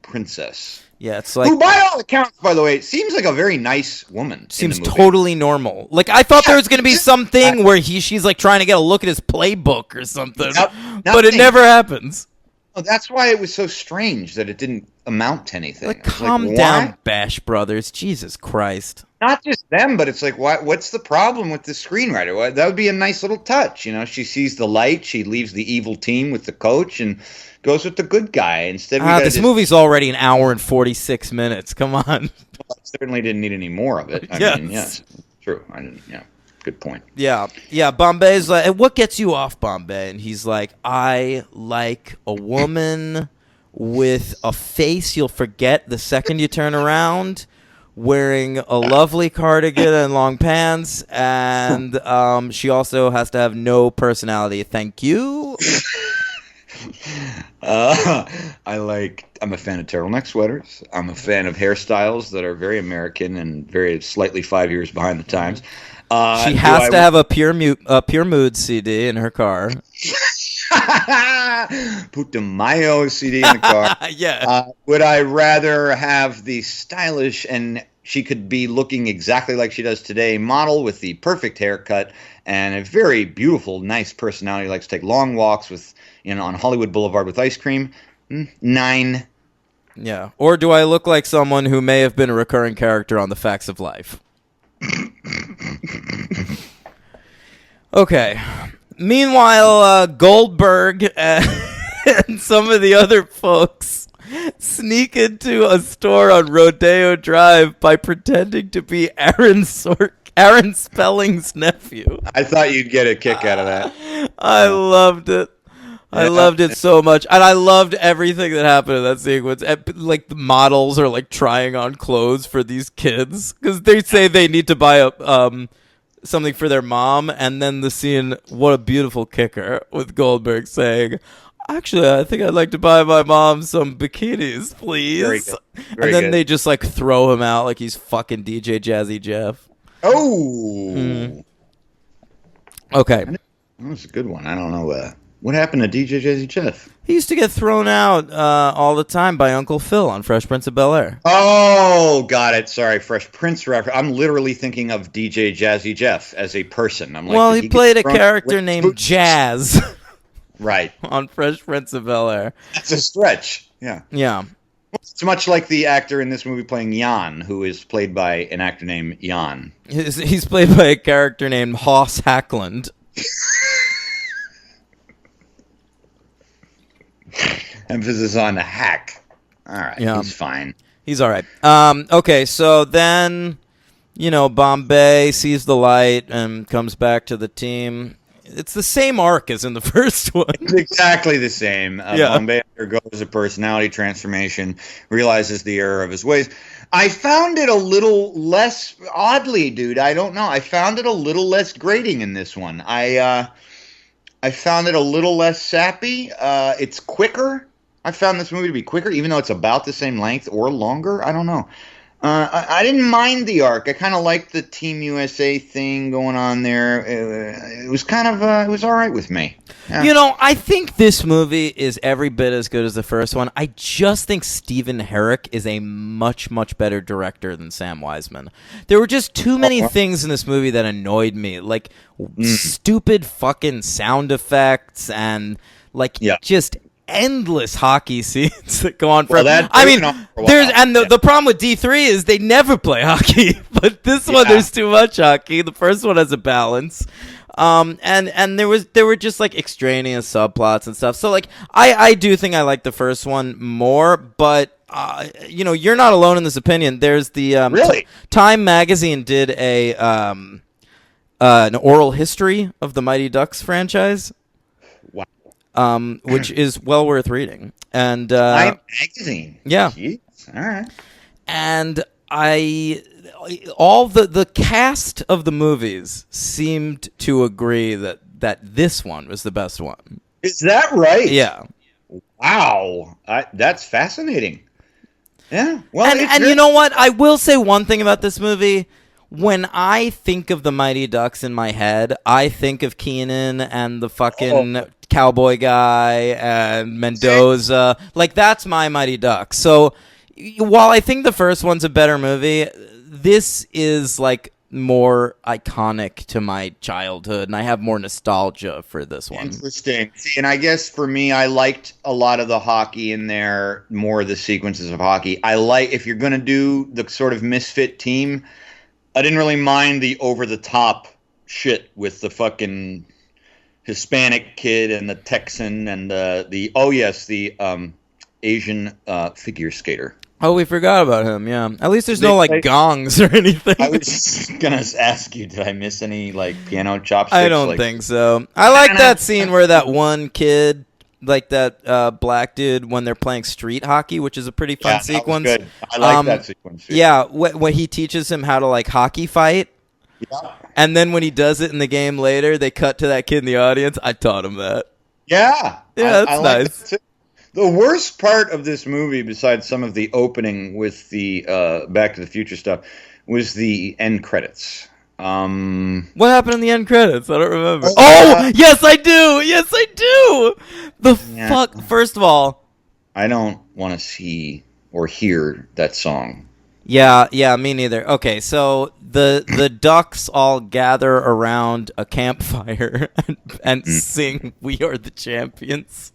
princess. Yeah, it's like, who, by all accounts, by the way, seems like a very nice woman. Seems totally normal. Like, I thought there was going to be something where she's like trying to get a look at his playbook or something, but it never happens. Oh, that's why it was so strange that it didn't amount to anything. Like, calm down, Bash brothers. Jesus Christ. Not just them, but it's like, what's the problem with the screenwriter? That would be a nice little touch. She sees the light, she leaves the evil team with the coach, and goes with the good guy. Instead, this movie's already an hour and 46 minutes. Come on. Well, I certainly didn't need any more of it. I mean, yes, true. I didn't. Yeah, good point. Yeah. Bombay's like, what gets you off, Bombay? And he's like, I like a woman with a face you'll forget the second you turn around, wearing a lovely cardigan and long pants, and she also has to have no personality. Thank you. I'm a fan of turtleneck sweaters. I'm a fan of hairstyles that are very American and very slightly 5 years behind the times. She has to have a Pure Mood CD in her car. Put the Mayo CD in the car. Yeah. Would I rather have the stylish, and she could be looking exactly like she does today, model with the perfect haircut and a very beautiful, nice personality, likes to take long walks on Hollywood Boulevard with ice cream? 9. Yeah. Or do I look like someone who may have been a recurring character on The Facts of Life? Okay. Meanwhile, Goldberg and some of the other folks sneak into a store on Rodeo Drive by pretending to be Aaron Spelling's nephew. I thought you'd get a kick out of that. I loved it. I loved it so much, and I loved everything that happened in that sequence. Like, the models are like trying on clothes for these kids because they say they need to buy something for their mom, and then the scene, what a beautiful kicker with Goldberg saying, "Actually, I think I'd like to buy my mom some bikinis, please." Very good. And then they just like throw him out like he's fucking DJ Jazzy Jeff. Oh, Okay, that was a good one. I don't know. What happened to DJ Jazzy Jeff? he used to get thrown out all the time by Uncle Phil on Fresh Prince of Bel-Air. Oh, got it. Sorry, Fresh Prince reference. I'm literally thinking of DJ Jazzy Jeff as a person. I'm like, well, he played a character named Jazz right on Fresh Prince of Bel-Air. That's a stretch. Yeah. Yeah. It's much like the actor in this movie playing Jan, who is played by an actor named Jan. He's played by a character named Hoss Hackland. Emphasis on the hack. All right, Yeah. he's fine. He's all right. Okay, so then, Bombay sees the light and comes back to the team. It's the same arc as in the first one. It's exactly the same. Yeah. Bombay undergoes a personality transformation, realizes the error of his ways. I found it a little less, oddly, dude. I don't know. I found it a little less grating in this one. I found it a little less sappy. It's quicker. I found this movie to be quicker, even though it's about the same length or longer. I don't know. I didn't mind the arc. I kind of liked the Team USA thing going on there. It was kind of, it was all right with me. Yeah. You know, I think this movie is every bit as good as the first one. I just think Stephen Herrick is a much, much better director than Sam Wiseman. There were just too many things in this movie that annoyed me, like stupid fucking sound effects and like just endless hockey scenes that go on forever. Well, I mean, the problem with D3 is they never play hockey, but this one there's too much hockey. The first one has a balance. And there were just like extraneous subplots and stuff. So like I do think I like the first one more, but you know, you're not alone in this opinion. There's the Really? Time magazine did an oral history of the Mighty Ducks franchise. Which is well worth reading. And Time magazine. Yeah. Jeez. All right. And all the cast of the movies seemed to agree that this one was the best one. Is that right? Yeah. Wow. That's fascinating. Yeah. Well, And you know what? I will say one thing about this movie. When I think of the Mighty Ducks in my head, I think of Keenan and the fucking cowboy guy and Mendoza. Like, that's my Mighty Ducks. So, while I think the first one's a better movie, this is, like, more iconic to my childhood, and I have more nostalgia for this one. Interesting. See, and I guess for me, I liked a lot of the hockey in there, more of the sequences of hockey. I like, if you're going to do the sort of misfit team, I didn't really mind the over-the-top shit with the fucking Hispanic kid and the Texan and the Asian figure skater. Oh, we forgot about him, yeah. At least there's no, like, gongs or anything. I was going to ask you, did I miss any, like, piano chopsticks? I don't think so. I like that scene where that one kid, like that black dude, when they're playing street hockey, which is a pretty fun sequence. That was good. I like that sequence. Yeah, when he teaches him how to, like, hockey fight. Yeah. And then when he does it in the game later, they cut to that kid in the audience. I taught him that. Yeah. Yeah, that's nice. That the worst part of this movie, besides some of the opening with the Back to the Future stuff, was the end credits. What happened in the end credits? I don't remember. Yes, I do. Yes, I do. Fuck. First of all, I don't want to see or hear that song. Yeah, me neither. Okay, so the ducks all gather around a campfire and sing "We Are the Champions."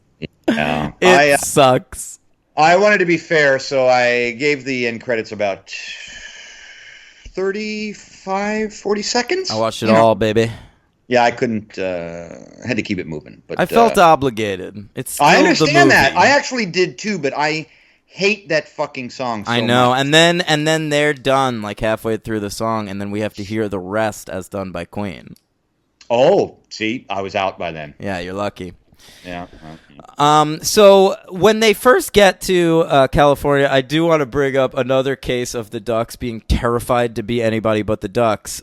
Yeah. It sucks. I wanted to be fair, so I gave the end credits about 35, 40 seconds. I watched it all, baby. Yeah, I couldn't. Had to keep it moving. But I felt obligated. It's still I understand the that. movie. I actually did too, but I hate that fucking song. So I know, much. and then they're done like halfway through the song, and then we have to hear the rest as done by Queen. Oh, see, I was out by then. Yeah, you're lucky. Yeah. So when they first get to California, I do want to bring up another case of the Ducks being terrified to be anybody but the Ducks,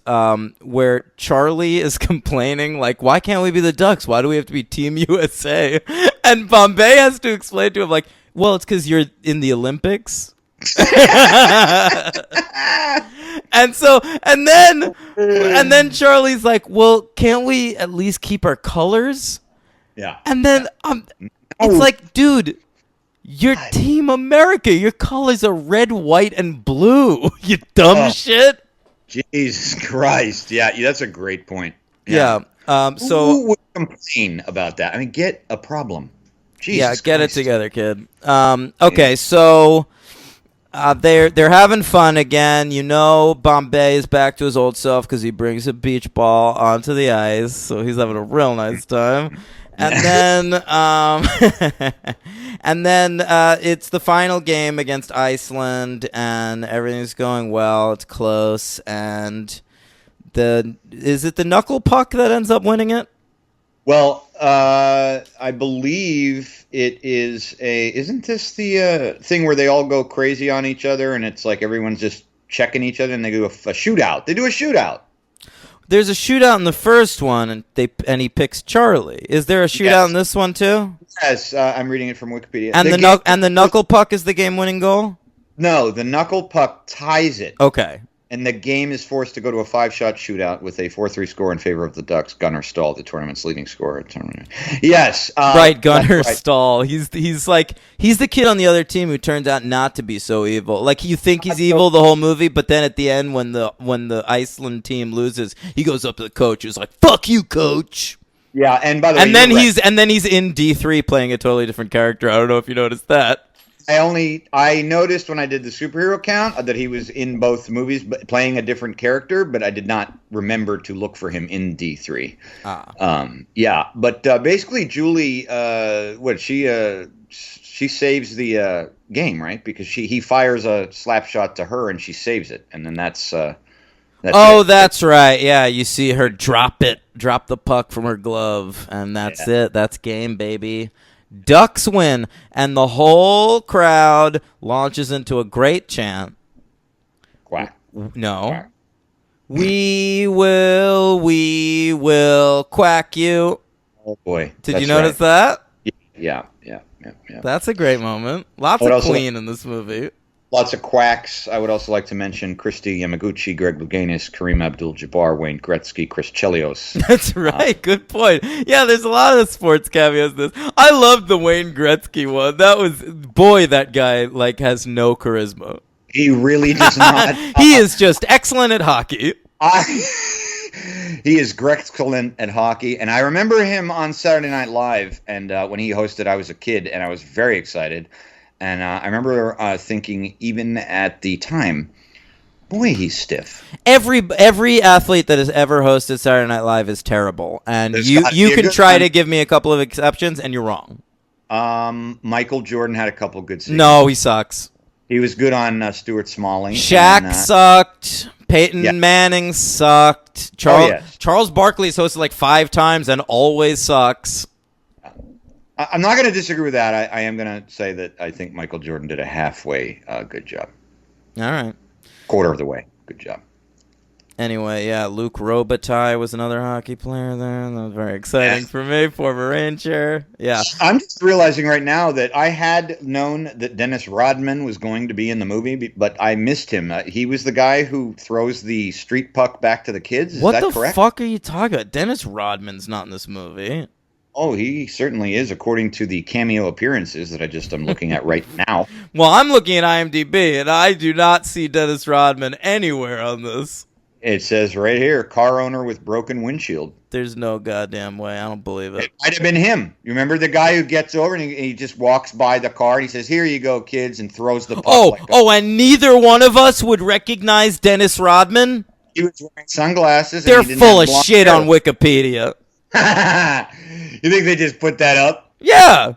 where Charlie is complaining, like, why can't we be the Ducks? Why do we have to be Team USA? And Bombay has to explain to him, like, well, it's because you're in the Olympics. and then Charlie's like, well, can't we at least keep our colors? Yeah. And then it's like, dude, you're Team America. Your colors are red, white, and blue. You dumb shit. Jesus Christ. Yeah, that's a great point. Yeah. So who would complain about that? I mean, get a problem. Jesus get Christ. it together, kid. Okay, so they're having fun again. You know, Bombay is back to his old self because he brings a beach ball onto the ice, so he's having a real nice time. And then, it's the final game against Iceland, and everything's going well. It's close, and is it the knuckle puck that ends up winning it? Well, I believe it is isn't this the thing where they all go crazy on each other and it's like everyone's just checking each other and they do a shootout. They do a shootout. There's a shootout in the first one, and he picks Charlie. Is there a shootout in this one too? Yes, I'm reading it from Wikipedia. And the knuckle puck is the game-winning goal? No, the knuckle puck ties it. Okay. And the game is forced to go to a 5-shot shootout with a 4-3 score in favor of the Ducks. Gunnar Stahl, the tournament's leading scorer. Yes. Right, Gunnar Stahl. He's the kid on the other team who turns out not to be so evil. Like, you think he's evil the whole movie, but then at the end when the Iceland team loses, he goes up to the coach and is like, "Fuck you, coach." Yeah, and by the way, and then he's in D3 playing a totally different character. I don't know if you noticed that. I noticed when I did the superhero count that he was in both movies, but playing a different character. But I did not remember to look for him in D3. Yeah, but basically, Julie, she saves the game, right? Because he fires a slap shot to her and she saves it, and then that's that's right. Yeah, you see her drop the puck from her glove, and that's it. That's game, baby. Ducks win, and the whole crowd launches into a great chant. Quack. No. Quack. We will quack you. Oh, boy. Did you notice that? Yeah. That's a great moment. Lots of Queen in this movie. Lots of quacks. I would also like to mention Christy Yamaguchi, Greg Louganis, Kareem Abdul-Jabbar, Wayne Gretzky, Chris Chelios. That's right. Good point. Yeah, there's a lot of sports cameos in this. I loved the Wayne Gretzky one. That guy has no charisma. He really does not. He is just excellent at hockey. He is excellent at hockey, and I remember him on Saturday Night Live, and when he hosted, I was a kid, and I was very excited. And I remember thinking, even at the time, boy, he's stiff. Every athlete that has ever hosted Saturday Night Live is terrible, and you can try to give me a couple of exceptions, and you're wrong. Michael Jordan had a couple good seasons. No, he sucks. He was good on Stuart Smalling. Shaq sucked. Peyton Manning sucked. Charles Barkley's hosted 5 times and always sucks. I'm not going to disagree with that. I am going to say that I think Michael Jordan did a halfway good job. All right. Quarter of the way. Good job. Anyway, yeah, Luke Robitaille was another hockey player there. That was very exciting for me, former Ranger. Yeah. I'm just realizing right now that I had known that Dennis Rodman was going to be in the movie, but I missed him. He was the guy who throws the street puck back to the kids. Is that correct? What the fuck are you talking about? Dennis Rodman's not in this movie. Oh, he certainly is, according to the cameo appearances that I'm looking at right now. Well, I'm looking at IMDb, and I do not see Dennis Rodman anywhere on this. It says right here, car owner with broken windshield. There's no goddamn way. I don't believe it. It might have been him. You remember the guy who gets over and he just walks by the car and he says, "Here you go, kids," and throws the puck. And neither one of us would recognize Dennis Rodman? He was wearing sunglasses. They're full of shit on Wikipedia. You think they just put that up? Yeah.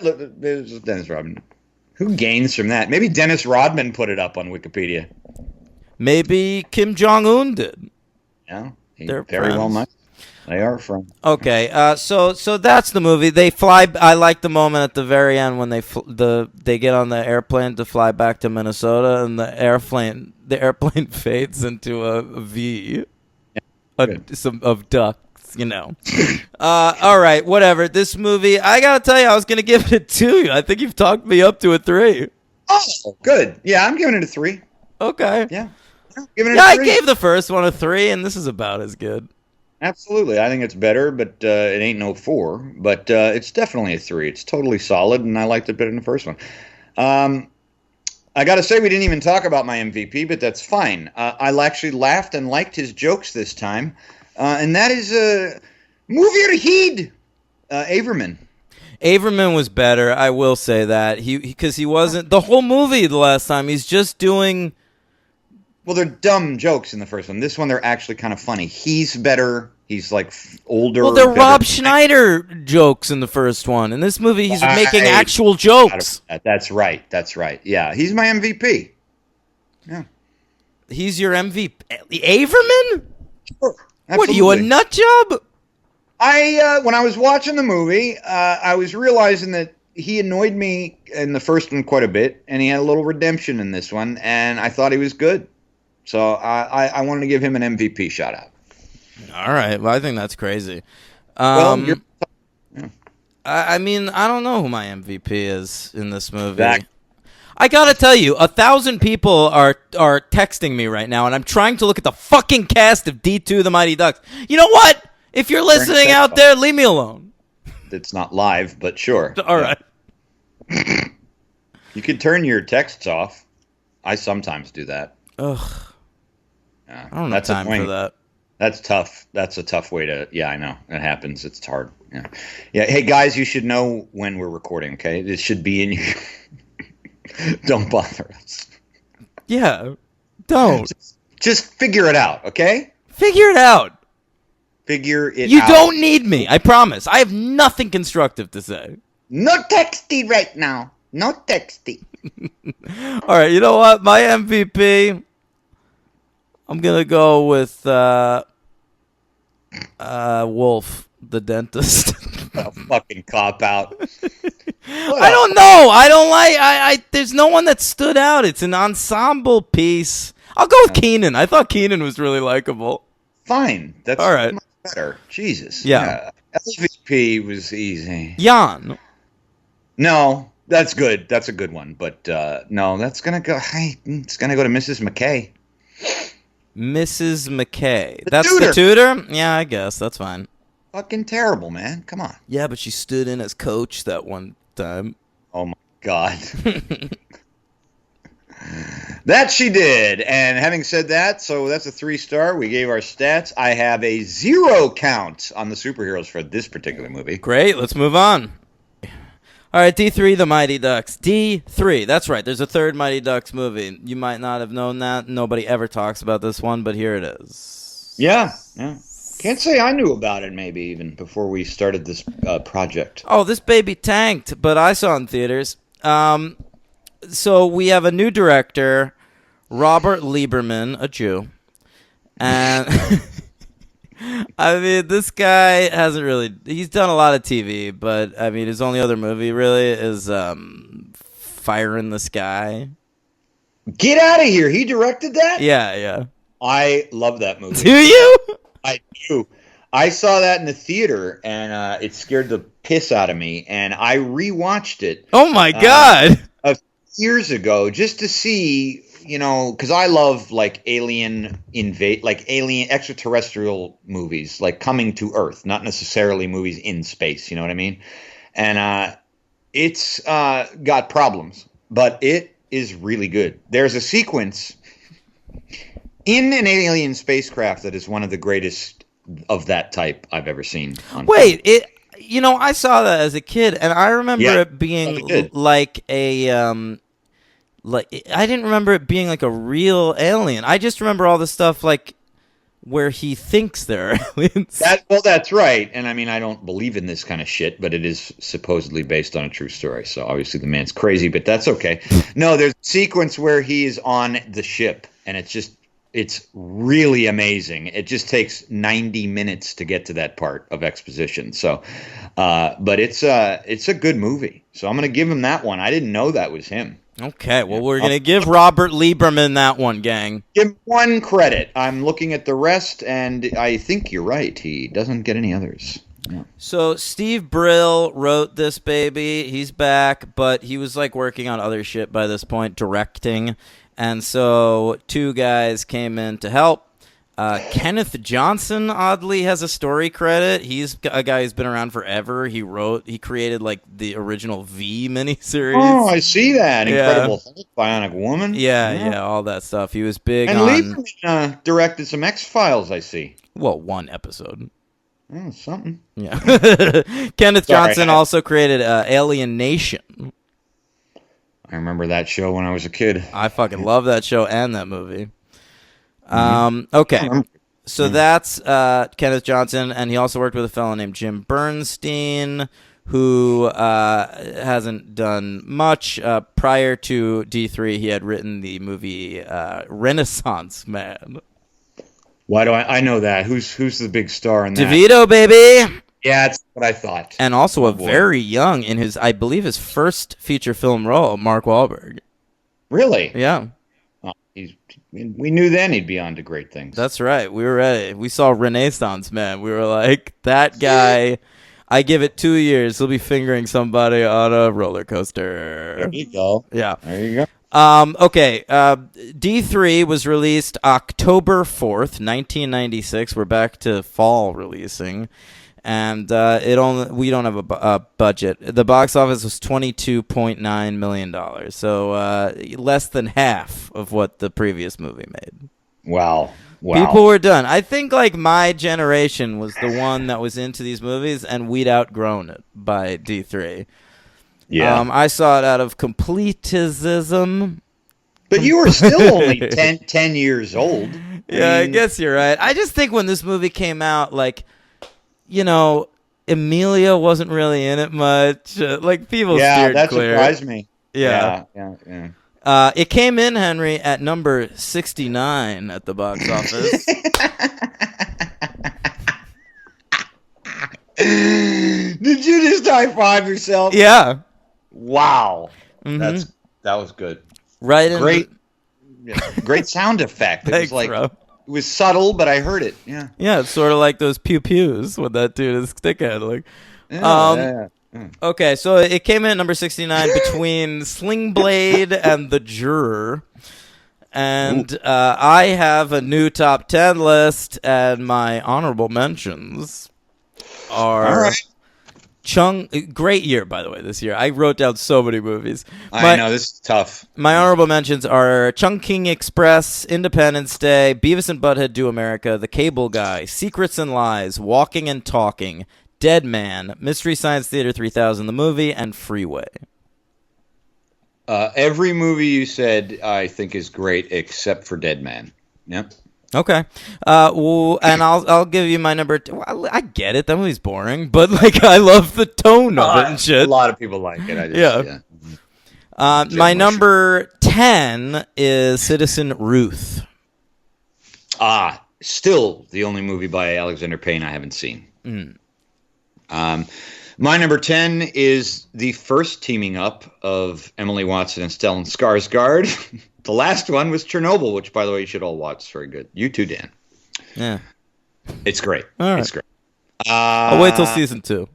There's Dennis Rodman. Who gains from that? Maybe Dennis Rodman put it up on Wikipedia. Maybe Kim Jong-un did. Yeah, they're very friends. well might. They are friends. Okay, so that's the movie. They fly. I like the moment at the very end when they get on the airplane to fly back to Minnesota, and the airplane fades into a V, of ducks. All right, whatever. This movie, I gotta tell you, I was gonna give it a 2. I think you've talked me up to a 3. Oh, good. Yeah, I'm giving it a 3. Okay. Yeah. Giving it a 3. I gave the first one a 3, and this is about as good. Absolutely. I think it's better, but it ain't no 4. But it's definitely a 3. It's totally solid, and I liked it better than the first one. I got to say, we didn't even talk about my MVP, but that's fine. I actually laughed and liked his jokes this time, and that is Mujahid Averman. Averman was better, I will say that. Because he wasn't the whole movie the last time. He's just doing. Well, they're dumb jokes in the first one. This one, they're actually kind of funny. He's better. He's older. Well, they're Rob Schneider jokes in the first one. In this movie, he's making actual jokes. That's right. That's right. Yeah, he's my MVP. Yeah. He's your MVP. Averman? Sure. What are you, a nut job? When I was watching the movie, I was realizing that he annoyed me in the first one quite a bit, and he had a little redemption in this one, and I thought he was good. So I wanted to give him an MVP shout out. All right. Well, I think that's crazy. Well, I mean, I don't know who my MVP is in this movie. That- I gotta tell you, 1,000 people are texting me right now, and I'm trying to look at the fucking cast of D2 The Mighty Ducks. You know what? If you're listening out there, leave me alone. It's not live, but sure. All right. You can turn your texts off. I sometimes do that. Ugh. Yeah, I don't have time for that. That's tough. That's a tough way to. Yeah, I know. It happens. It's hard. Yeah. Yeah. Hey, guys, you should know when we're recording, okay? This should be in your. Don't bother us. Yeah. Don't. Just figure it out, okay? Figure it out. Figure it out. You don't need me. I promise. I have nothing constructive to say. No texting right now. No texting. All right. You know what? My MVP. I'm gonna go with Wolf, the dentist. Oh, fucking cop out. I don't know. I don't like. I there's no one that stood out. It's an ensemble piece. I'll go with Keenan. I thought Keenan was really likable. Fine. That's all right. Much better. Jesus. Yeah. LVP was easy. Jan. No, that's good. That's a good one. But no, that's gonna go. Hey, it's gonna go to Mrs. McKay. Mrs. McKay. The That's tutor. the tutor? Yeah, I guess. That's fine. Fucking terrible, man. Come on. Yeah, but she stood in as coach that one time. Oh my God. That she did. And having said that, so that's a 3-star. We gave our stats. I have a 0 count on the superheroes for this particular movie. Great. Let's move on. All right, D3, The Mighty Ducks. D3. That's right. There's a third Mighty Ducks movie. You might not have known that. Nobody ever talks about this one, but here it is. Yeah. Can't say I knew about it maybe even before we started this project. Oh, this baby tanked, but I saw it in theaters. So we have a new director, Robert Lieberman, a Jew. And I mean, this guy hasn't really... He's done a lot of TV, but I mean, his only other movie really is Fire in the Sky. Get out of here. He directed that? Yeah. I love that movie. Do you? I do. I saw that in the theater, and it scared the piss out of me. And I rewatched it. Oh my God! Years ago, just to see, because I love like alien extraterrestrial movies, like coming to Earth, not necessarily movies in space. You know what I mean? And it's got problems, but it is really good. There's a sequence in an alien spacecraft that is one of the greatest of that type I've ever seen. Wait, I saw that as a kid, and I remember it being like a I didn't remember it being like a real alien. I just remember all the stuff like where he thinks there are aliens. That's right. And I mean, I don't believe in this kind of shit, but it is supposedly based on a true story. So obviously the man's crazy, but that's okay. No, there's a sequence where he is on the ship, and it's really amazing. It just takes 90 minutes to get to that part of exposition. So, but it's a good movie. So I'm going to give him that one. I didn't know that was him. Okay, well, we're going to give Robert Lieberman that one, gang. Give him one credit. I'm looking at the rest, and I think you're right. He doesn't get any others. Yeah. So Steve Brill wrote this baby. He's back, but he was like working on other shit by this point, directing. And so 2 guys came in to help. Kenneth Johnson, oddly, has a story credit. He's a guy who's been around forever. He created like the original V miniseries. Oh, I see that. Incredible Hulk, Bionic Woman. Yeah, all that stuff. He was big and on... Lieberman directed some X-Files, I see. Well, 1 episode. Oh, something. Yeah. Kenneth Johnson also created Alien Nation. I remember that show when I was a kid. I fucking love that show and that movie. Okay, so that's Kenneth Johnson, and he also worked with a fellow named Jim Bernstein, who hasn't done much. Prior to D3, he had written the movie Renaissance Man. Why do I know that? Who's the big star in that? DeVito, baby! Yeah, that's what I thought. And also a boy. very young in his, I believe, his first feature film role, Mark Wahlberg. Really? Yeah, Oh, we knew then he'd be on to great things. that's right. We were ready. We saw Renaissance Man. We were like, that guy. I give it 2 years. He'll be fingering somebody on a roller coaster. There you go. Yeah. There you go. Okay. D3 was released October 4th, 1996. We're back to fall releasing. And we don't have a budget. The box office was $22.9 million. So less than half of what the previous movie made. Wow. People were done. I think like my generation was the one that was into these movies, and we'd outgrown it by D3. Yeah. I saw it out of completism. But you were still only 10 years old. Yeah, I mean, guess you're right. I just think when this movie came out, like, you know, Emilia wasn't really in it much. Like, people steered that clear. surprised me. Yeah. Yeah. It came in, Henry, at number 69 at the box office. Did you just high five yourself? Yeah. Wow. Mhm. That was good. Right in Great. Great sound effect. It Thanks, was like bro. it was subtle, but I heard it. Yeah. Yeah, it's sort of like those pew-pews when that dude is stick handling. Yeah. Okay, so it came in at number 69 between Sling Blade and The Juror. And I have a new top 10 list, and my honorable mentions are All right. Great year, by the way, this year. I wrote down so many movies. I know this is tough. My honorable mentions are Chungking Express, Independence Day, Beavis and Butthead Do America, The Cable Guy, Secrets and Lies, Walking and Talking, Dead Man, Mystery Science Theater 3000, the movie, and Freeway. Every movie you said I think is great except for Dead Man. Yep. Okay. And I'll give you my number. Well, I get it. That movie's boring, but like I love the tone of it and shit. A lot of people like it. I just, Yeah. My number 10 is Citizen Ruth. Still the only movie by Alexander Payne I haven't seen. My number 10 is the first teaming up of Emily Watson and Stellan Skarsgård. The last one was Chernobyl, which, by the way, you should all watch. It's very good. You too, Dan. Yeah. It's great. All right. It's great. I'll wait till season 2.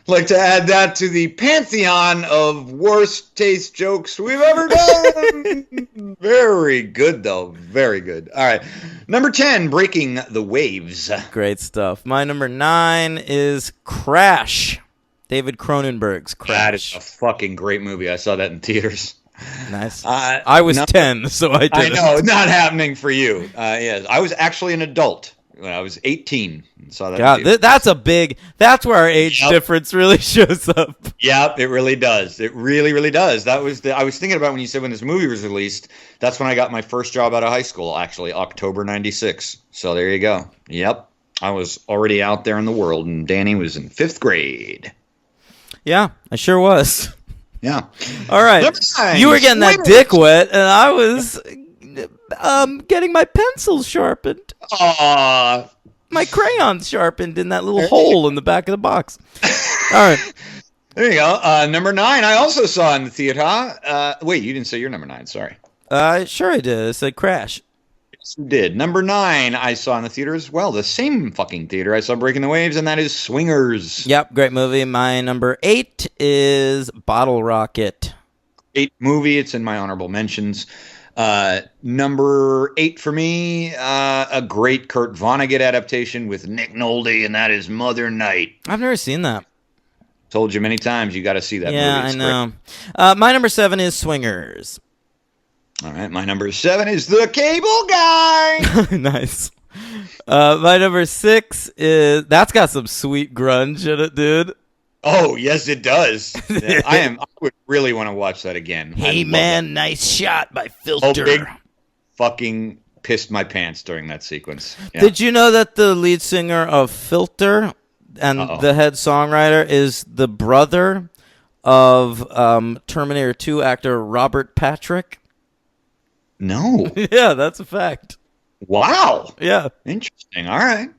Like to add that to the pantheon of worst taste jokes we've ever done. Very good, though. Very good. All right. Number 10, Breaking the Waves. Great stuff. My number 9 is Crash. David Cronenberg's Crash. That is a fucking great movie. I saw that in theaters. Nice. I was 10, so I did. I know, not happening for you. Yes, I was actually an adult when I was 18 and saw that. God, that's where our age difference really shows up. Yep, it really does. It really, really does. I was thinking about when you said when this movie was released. That's when I got my first job out of high school, actually, October 96. So there you go. Yep, I was already out there in the world, and Danny was in 5th grade. Yeah, I sure was. Yeah. All right. You were getting that dick wet, and I was getting my pencils sharpened. Aww. My crayons sharpened in that little hole in the back of the box. All right. There you go. Number 9, I also saw in the theater. Wait, you didn't say your number 9. Sorry. Sure I did. I said Crash. Yes, you did. Number 9, I saw in the theater as well. The same fucking theater I saw Breaking the Waves, and that is Swingers. Yep, great movie. My number 8 is Bottle Rocket. Great movie. It's in my honorable mentions. Number 8 for me, a great Kurt Vonnegut adaptation with Nick Nolte, and that is Mother Night. I've never seen that. Told you many times you got to see that movie. Yeah, I It's know. My number 7 is Swingers. All right, my number 7 is The Cable Guy. Nice. My number 6 is... That's got some sweet grunge in it, dude. Oh, yes, it does. I would really want to watch that again. Hey, man, nice shot by Filter. Oh, big fucking pissed my pants during that sequence. Yeah. Did you know that the lead singer of Filter and the head songwriter is the brother of Terminator 2 actor Robert Patrick? No. Yeah, that's a fact. Wow. Yeah. Interesting. All right.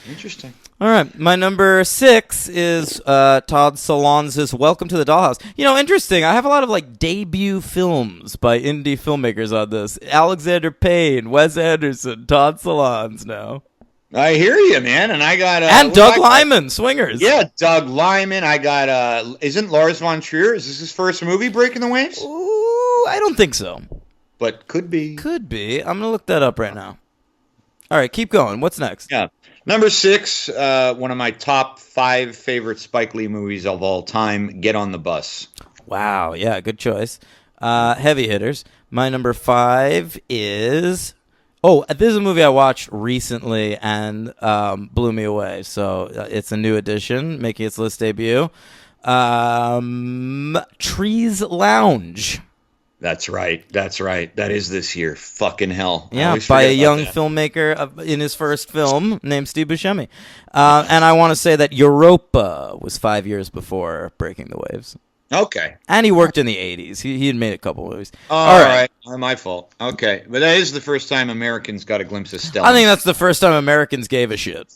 Interesting. All right, my number 6 is Todd Solondz's Welcome to the Dollhouse. You know, interesting. I have a lot of like debut films by indie filmmakers on this. Alexander Payne, Wes Anderson, Todd Solondz now. I hear you, man. And I got and Doug Liman, Swingers. Yeah, Doug Liman. I got isn't Lars von Trier? Is this his first movie, Breaking the Waves? Ooh, I don't think so. But could be. Could be. I'm gonna look that up right now. All right, keep going. What's next? Yeah. Number 6, one of my top 5 favorite Spike Lee movies of all time, Get on the Bus. Wow, yeah, good choice. Heavy hitters. My number 5 is... Oh, this is a movie I watched recently and blew me away. So it's a new addition, making its list debut. Trees Lounge. That's right. That is this year. Fucking hell. Yeah, by a young filmmaker in his first film named Steve Buscemi. And I want to say that Europa was 5 years before Breaking the Waves. Okay. And he worked in the 80s. He had made a couple movies. All right. My fault. Okay. But that is the first time Americans got a glimpse of Stella. I think that's the first time Americans gave a shit.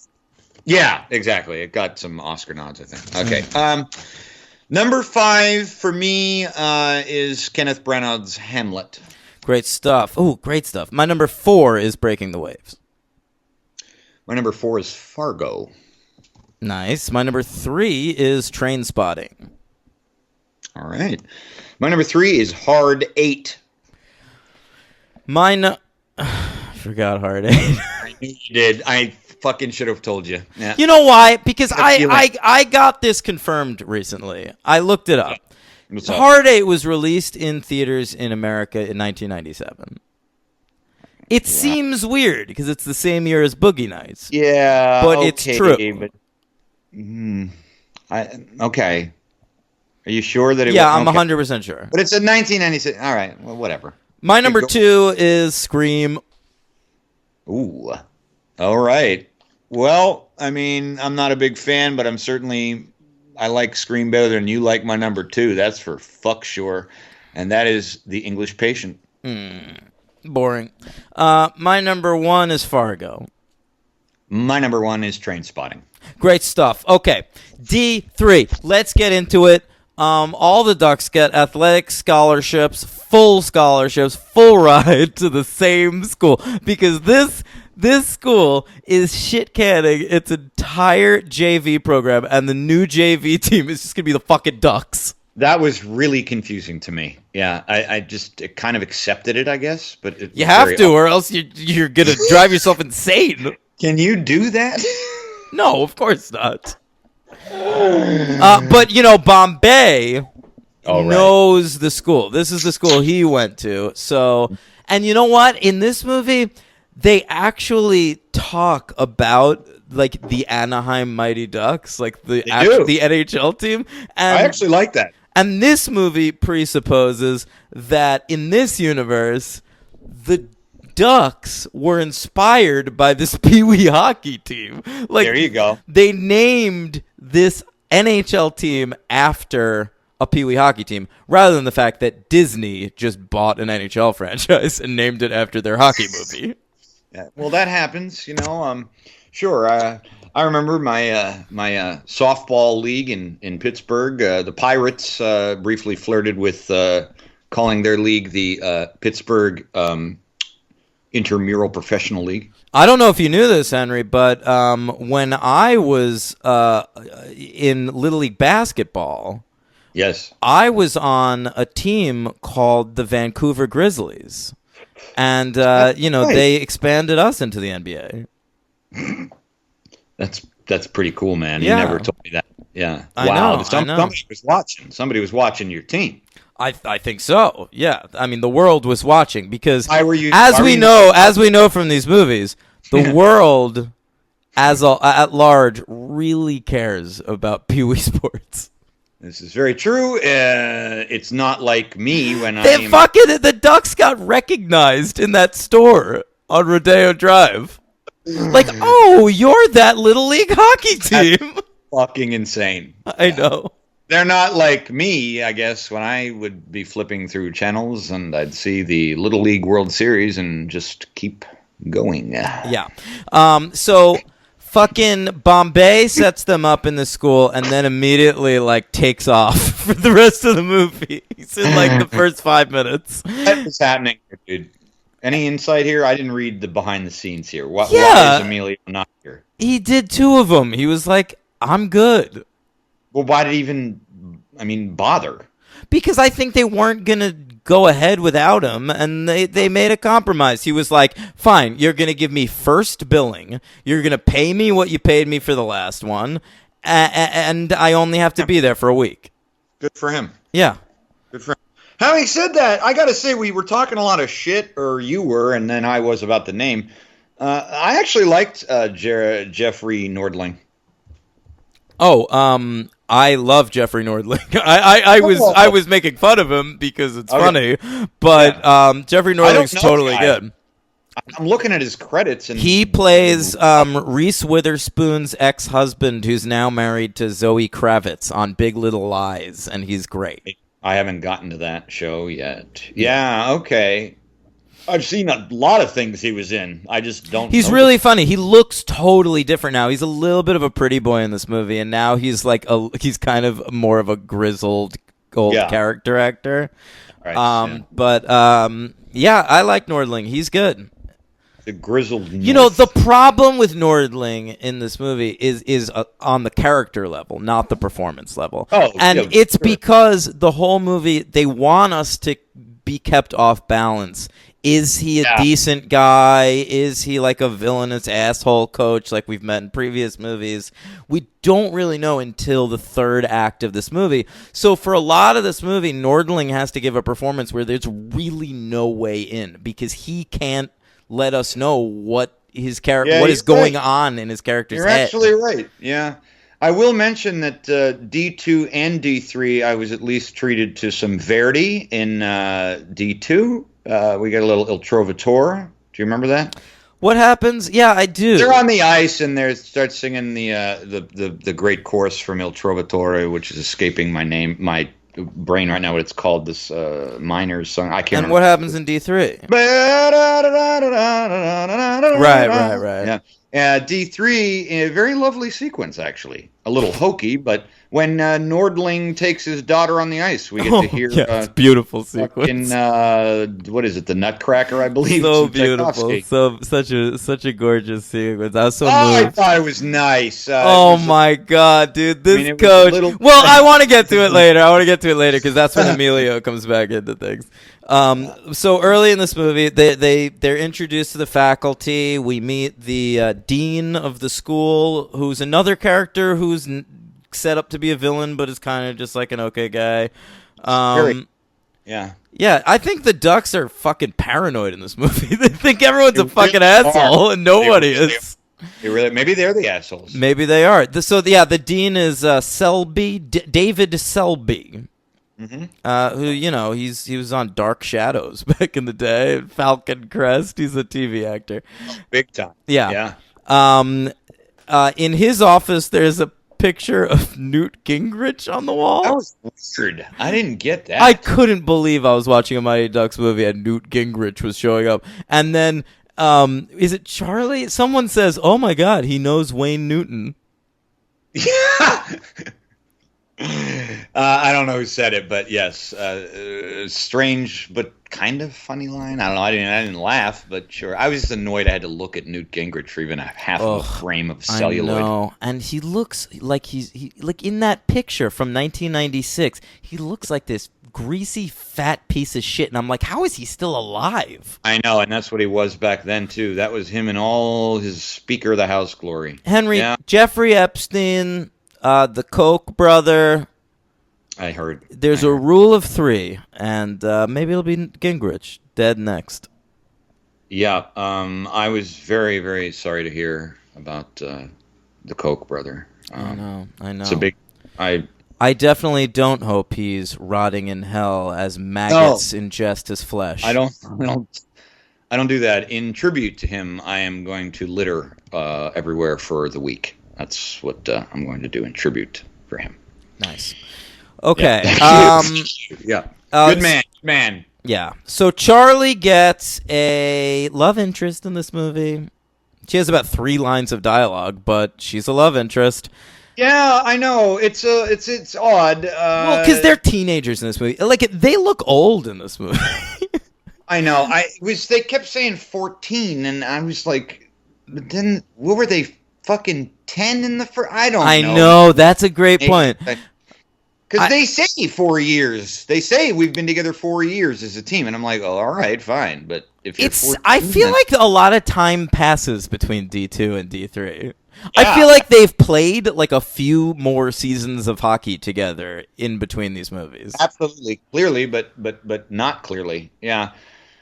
Yeah, exactly. It got some Oscar nods, I think. Okay. Number 5 for me is Kenneth Branagh's Hamlet. Great stuff. Oh, great stuff. My number 4 is Breaking the Waves. My number 4 is Fargo. Nice. My number 3 is Train Spotting. All right. My number 3 is Hard 8. Mine... I forgot Hard 8. I knew you did. I fucking should have told you. Yeah. You know why? Because I got this confirmed recently. I looked it up. What's up? Hard 8 was released in theaters in America in 1997. It seems weird because it's the same year as Boogie Nights. Yeah, but it's true. But, okay. Are you sure that it? Yeah, I'm 100% sure. But it's a 1996. All right, well, whatever. My number 2 is Scream. Ooh. All right. Well, I mean, I'm not a big fan, but I like Scream better than you like my number 2. That's for fuck sure. And that is The English Patient. Boring. My number 1 is Fargo. My number 1 is Train Spotting. Great stuff. Okay. D3. Let's get into it. All the Ducks get athletic scholarships, full ride to the same school because this school is shit canning its entire JV program, and the new JV team is just gonna be the fucking Ducks. That was really confusing to me. Yeah, I just kind of accepted it, I guess. But you have to, or else you're gonna drive yourself insane. Can you do that? No, of course not. But, you know, Bombay knows the school. This is the school he went to. So, and you know what? In this movie, they actually talk about, like, the Anaheim Mighty Ducks, like the NHL team. And I actually like that. And this movie presupposes that in this universe, the Ducks were inspired by this Pee Wee hockey team. Like, there you go. They named this NHL team after a Pee Wee hockey team, rather than the fact that Disney just bought an NHL franchise and named it after their hockey movie. Yeah, well, that happens, you know. Sure. I remember my softball league in Pittsburgh. The Pirates briefly flirted with calling their league the Pittsburgh Intramural Professional League. I don't know if you knew this, Henry, but when I was in Little League basketball, yes, I was on a team called the Vancouver Grizzlies, and they expanded us into the NBA. That's pretty cool, man. Yeah. You never told me that. Yeah, I wow. know. Somebody was watching. Somebody was watching your team. I think so. Yeah, I mean the world was watching because as we know from these movies, the world at large really cares about Pee Wee sports. This is very true. It's not like me when the Ducks got recognized in that store on Rodeo Drive. Like, oh, you're that Little League hockey team. That's fucking insane. I know. They're not like me, I guess, when I would be flipping through channels and I'd see the Little League World Series and just keep going. Yeah. So fucking Bombay sets them up in the school and then immediately like takes off for the rest of the movie. He's in like the first 5 minutes. What is happening here, dude? Any insight here? I didn't read the behind the scenes here. Why Yeah. is Emilio not here? He did 2 of them. He was like, I'm good. Well, why did he even, bother? Because I think they weren't going to go ahead without him, and they made a compromise. He was like, fine, you're going to give me first billing. You're going to pay me what you paid me for the last one, and I only have to be there for a week. Good for him. Yeah. Good for him. Having said that, I got to say, we were talking a lot of shit, or you were, and then I was about the name. I actually liked Jeffrey Nordling. Oh, I love Jeffrey Nordling. I was making fun of him because it's funny, but Jeffrey Nordling's totally good. I'm looking at his credits, and he plays Reese Witherspoon's ex-husband, who's now married to Zoe Kravitz on Big Little Lies, and he's great. I haven't gotten to that show yet. Yeah, okay. I've seen a lot of things he was in. I just don't. He's really funny. He looks totally different now. He's a little bit of a pretty boy in this movie, and now he's like he's kind of more of a grizzled old character actor. Right, But yeah, I like Nordling. He's good. The grizzled. You know, the problem with Nordling in this movie is on the character level, not the performance level. Oh, and yeah, it's sure. because the whole movie they want us to be kept off balance. Is he a decent guy? Is he like a villainous asshole coach like we've met in previous movies? We don't really know until the third act of this movie. So for a lot of this movie, Nordling has to give a performance where there's really no way in because he can't let us know what his character, what is going on in his character's head. You're actually right. Yeah. I will mention that D2 and D3, I was at least treated to some Verdi in D2. We got a little Il Trovatore. Do you remember that? What happens? Yeah, I do. They're on the ice and they start singing the great chorus from Il Trovatore, which is escaping my brain right now. What it's called, this Miners song. I can't. And remember. what happens in D3? Right. Yeah. D3, a very lovely sequence, actually. A little hokey, but when Nordling takes his daughter on the ice, we get to hear. It's beautiful sequence. What is it? The Nutcracker, I believe. So beautiful. So such a gorgeous sequence. I was so moved. I thought it was nice. My God, dude! This coach. I want to get to it later. Because that's when Emilio comes back into things. So early in this movie, they're introduced to the faculty. We meet the dean of the school, who's another character who's set up to be a villain, but is kind of just like an okay guy. Yeah, I think the Ducks are fucking paranoid in this movie. They think everyone's a fucking asshole, and nobody is. Maybe they're the assholes. Maybe they are. The dean is Selby, David Selby. Mm-hmm. Who he was on Dark Shadows back in the day. Falcon Crest. He's a TV actor, big time. Yeah. In his office, there's a picture of Newt Gingrich on the wall. That was weird. I didn't get that. I couldn't believe I was watching a Mighty Ducks movie and Newt Gingrich was showing up. And then, is it Charlie? Someone says, "Oh my God, he knows Wayne Newton." Yeah. I don't know who said it, but yes, strange but kind of funny line. I don't know. I didn't laugh, but sure. I was just annoyed I had to look at Newt Gingrich for even a half of a frame of celluloid. I know, and he looks like he like in that picture from 1996. He looks like this greasy, fat piece of shit, and I'm like, how is he still alive? I know, and that's what he was back then too. That was him in all his Speaker of the House glory. Henry, Jeffrey Epstein. The Koch brother. I heard. There's a rule of 3, and maybe it'll be Gingrich dead next. Yeah, I was very, very sorry to hear about the Koch brother. I know. It's a big. I definitely don't hope he's rotting in hell as maggots ingest his flesh. I don't do that. In tribute to him, I am going to litter everywhere for the week. That's what I'm going to do in tribute for him. Nice. Okay. Yeah. Yeah. Good man. Yeah. So Charlie gets a love interest in this movie. She has about 3 lines of dialogue, but she's a love interest. Yeah, I know. It's odd. Well, because they're teenagers in this movie. Like, they look old in this movie. I know. They kept saying 14, and I was like, but then what were they? Fucking 10 in the first? I don't know. I know. That's a great point. Because they say 4 years. They say we've been together 4 years as a team, and I'm like, oh, all right, fine. But if you're 14, I feel like a lot of time passes between D2 and D3. Yeah. I feel like they've played like a few more seasons of hockey together in between these movies. Absolutely, clearly, but not clearly. Yeah,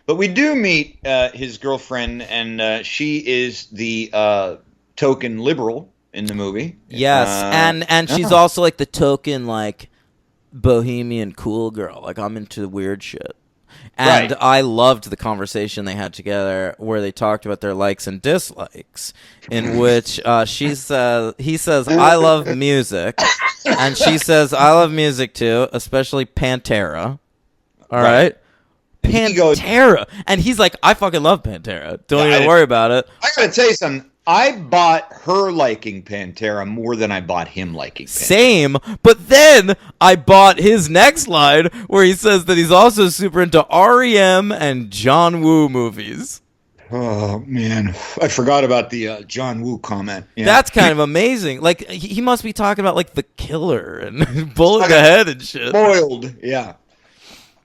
but we do meet his girlfriend, and she is the token liberal in the movie. Yes, and she's also like the token like bohemian cool girl. Like, I'm into weird shit. And Right. I loved the conversation they had together where they talked about their likes and dislikes, in which he says, I love music, and she says, I love music too, especially Pantera. All right? And he goes- Pantera. And he's like, I fucking love Pantera. Don't Yeah, even worry about it. I gotta tell you something. I bought her liking Pantera more than I bought him liking Pantera. Same, but then I bought his next line where he says that he's also super into REM and John Woo movies. Oh man, I forgot about the John Woo comment. Yeah. That's kind of amazing. Like, he must be talking about like The Killer and Bullet in the Head and shit. Boiled. Yeah.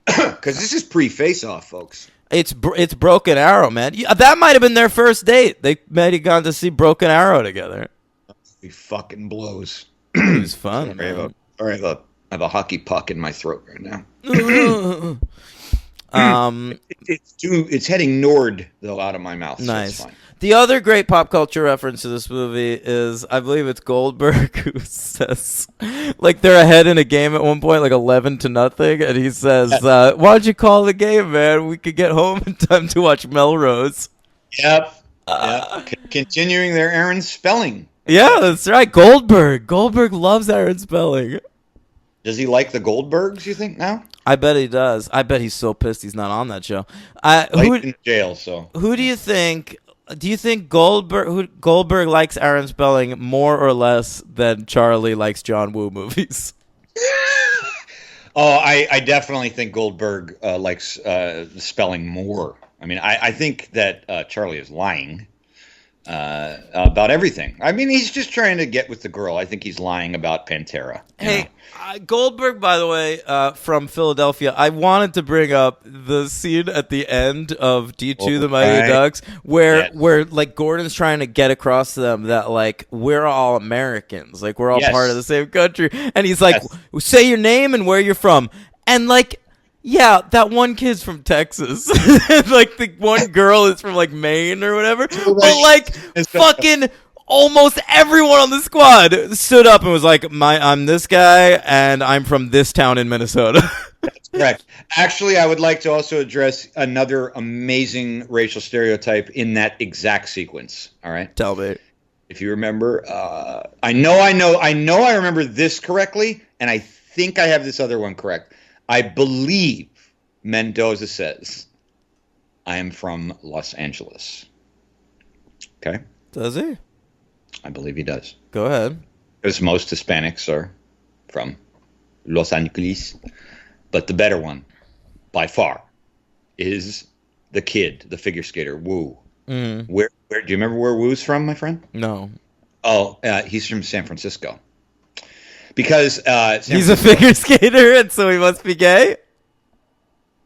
Because this is pre-Face Off, folks. It's Broken Arrow, man. That might have been their first date. They might have gone to see Broken Arrow together. He fucking blows. It was fun. Sorry, I have a hockey puck in my throat right now. It's heading north though out of my mouth. Nice. So it's fine. The other great pop culture reference to this movie is, I believe it's Goldberg, who says, like, they're ahead in a game at one point, like 11-0, and he says, why don't you call the game, man? We could get home in time to watch Melrose. Yep. Continuing their Aaron Spelling. Yeah, that's right. Goldberg loves Aaron Spelling. Does he like the Goldbergs, you think, now? I bet he does. I bet he's so pissed he's not on that show. Like in jail, so. Who do you think? Do you think Goldberg likes Aaron Spelling more or less than Charlie likes John Woo movies? Oh, I definitely think Goldberg likes Spelling more. I mean, I think that Charlie is lying about everything. I mean, he's just trying to get with the girl. I think he's lying about Pantera. Hey, Goldberg, by the way, from Philadelphia, I wanted to bring up the scene at the end of D2 The Mighty Ducks where like Gordon's trying to get across to them that like we're all Americans, like we're all part of the same country, and he's like, say your name and where you're from, and like, yeah, that one kid's from Texas, like the one girl is from like Maine or whatever, but like fucking almost everyone on the squad stood up and was like, I'm this guy, and I'm from this town in Minnesota. That's correct. Actually, I would like to also address another amazing racial stereotype in that exact sequence. All right? Tell me. If you remember, I remember this correctly, and I think I have this other one correct. I believe Mendoza says, I am from Los Angeles. Okay? Does he? I believe he does. Go ahead. Because most Hispanics are from Los Angeles. But the better one, by far, is the kid, the figure skater, Wu. Mm. Where do you remember where Wu's from, my friend? No. Oh, he's from San Francisco. Because he's a figure skater, and so he must be gay?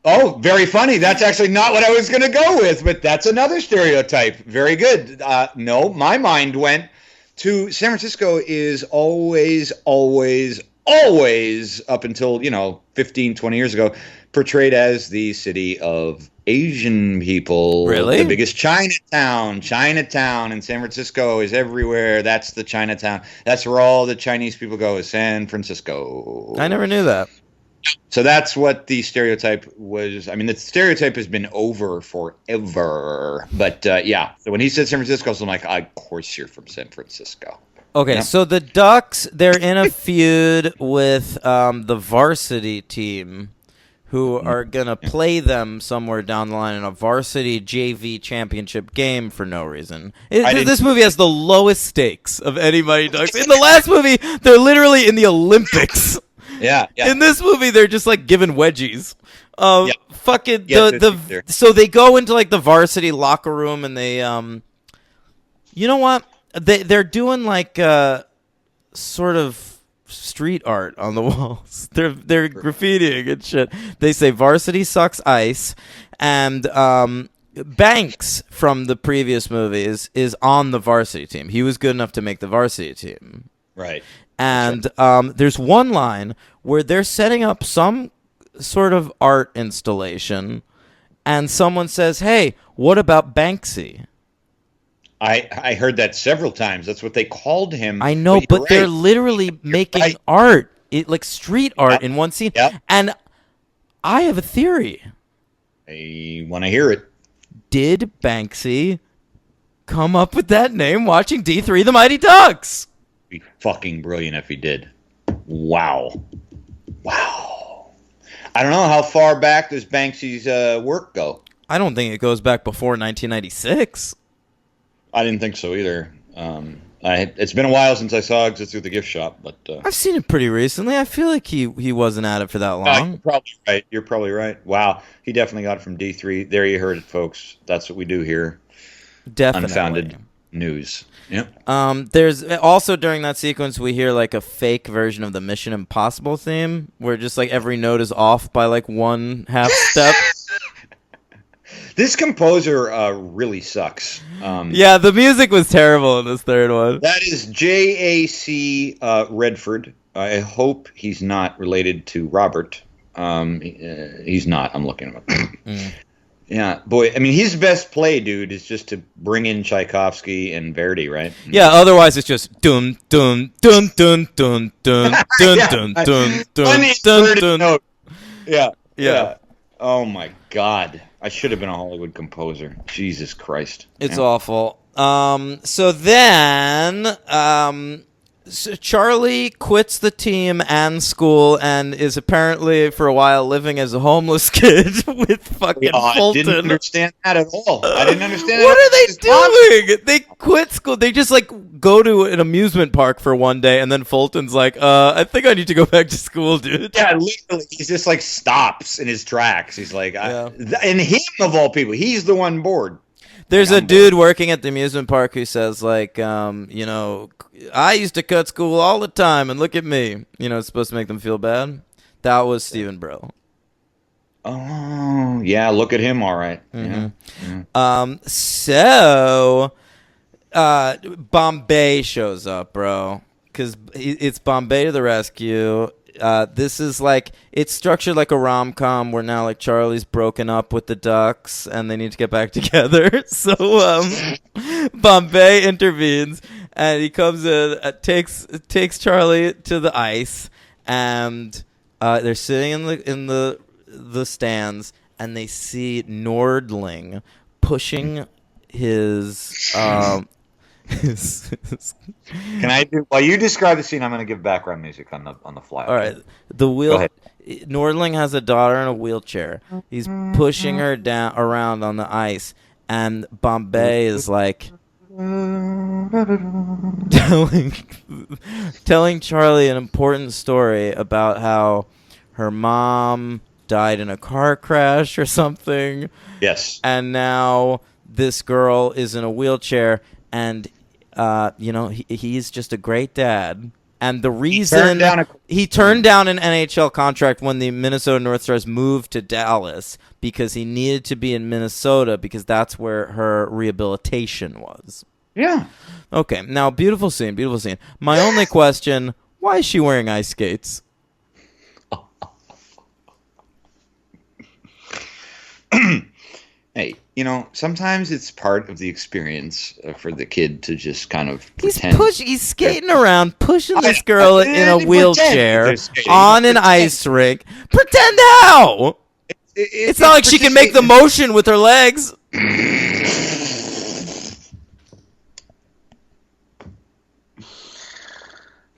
Oh, very funny. That's actually not what I was going to go with, but that's another stereotype. Very good. No, my mind went to San Francisco is always, up until, 15, 20 years ago, portrayed as the city of Asian people. Really? The biggest Chinatown. Chinatown in San Francisco is everywhere. That's the Chinatown. That's where all the Chinese people go, is San Francisco. I never knew that. So that's what the stereotype was. I mean, the stereotype has been over forever. But, yeah. So when he said San Francisco, so I'm like, of course you're from San Francisco. Okay, Yeah. so the Ducks, they're in a feud with the varsity team, who are going to play them somewhere down the line in a varsity JV championship game for no reason. This movie has the lowest stakes of any Mighty Ducks. In the last movie, they're literally in the Olympics. Yeah. In this movie, they're just like given wedgies. Yeah. Fucking Yes, they're- so they go into like the varsity locker room and they you know what? They're doing like sort of street art on the walls. They're graffitiing and shit. They say varsity sucks ice, and Banks from the previous movies is on the varsity team. He was good enough to make the varsity team. Right. And there's one line where they're setting up some sort of art installation, and someone says, "Hey, what about Banksy?" I heard that several times. That's what they called him. I know, you're but they're right. literally making right. art, like street art Yep. in one scene. Yep. And I have a theory. I want to hear it. Did Banksy come up with that name watching D3 The Mighty Ducks? Be fucking brilliant if he did. Wow. I don't know how far back does Banksy's work go. I don't think it goes back before 1996. I didn't think so either. It's been a while since I saw Exit Through the Gift Shop, but I've seen it pretty recently. I feel like he wasn't at it for that long. you're probably right. You're probably right. Wow, he definitely got it from D3. There you heard it, folks. That's what we do here. Definitely. Unfounded news. Yep. There's also during that sequence we hear like a fake version of the Mission Impossible theme, where just like every note is off by like one half step. This composer really sucks. Yeah, the music was terrible in this third one. That is J.A.C. Redford. I hope he's not related to Robert. He's not. I'm looking him up. Yeah, boy. I mean, his best play, dude, is just to bring in Tchaikovsky and Verdi, right? Yeah, otherwise it's just dun dun dun dun dun dun dun dun dun dun Funniest dun Verdi dun. note. Yeah. Yeah. Oh my God. I should have been a Hollywood composer. Jesus Christ. It's Yeah. awful. So then, so Charlie quits the team and school and is apparently for a while living as a homeless kid with fucking I Fulton. didn't understand that at all. I didn't understand What that. are they This is awesome. doing? They quit school. They just like go to an amusement park for one day, and then Fulton's like, I think I need to go back to school, dude. Yeah, literally, he's just like stops in his tracks. He's like, and him of all people, he's the one bored. There's Like, a I'm dude working at the amusement park who says like, I used to cut school all the time, and look at me. You know, it's supposed to make them feel bad. That was Stephen Brill. Oh, yeah, look at him, all right. Yeah. So Bombay shows up, bro, because it's Bombay to the rescue. This is like, it's structured like a rom-com where now like Charlie's broken up with the Ducks and they need to get back together. So Bombay intervenes and he comes in, takes Charlie to the ice, and they're sitting in the stands, and they see Nordling pushing his Can I do, while you describe the scene, I'm going to give background music on the fly. All right. Go ahead. Nordling has a daughter in a wheelchair. He's pushing her down around on the ice, and Bombay is like telling Charlie an important story about how her mom died in a car crash or something, Yes. and now this girl is in a wheelchair, and he's just a great dad. And the reason he turned down an NHL contract when the Minnesota North Stars moved to Dallas, because he needed to be in Minnesota because that's where her rehabilitation was. Yeah. Okay, now beautiful scene. My only question, why is she wearing ice skates? Hey, sometimes it's part of the experience for the kid to just kind of pretend. He's skating around, pushing this girl in a wheelchair on an ice rink. Pretend how? It's not like she can make the motion with her legs.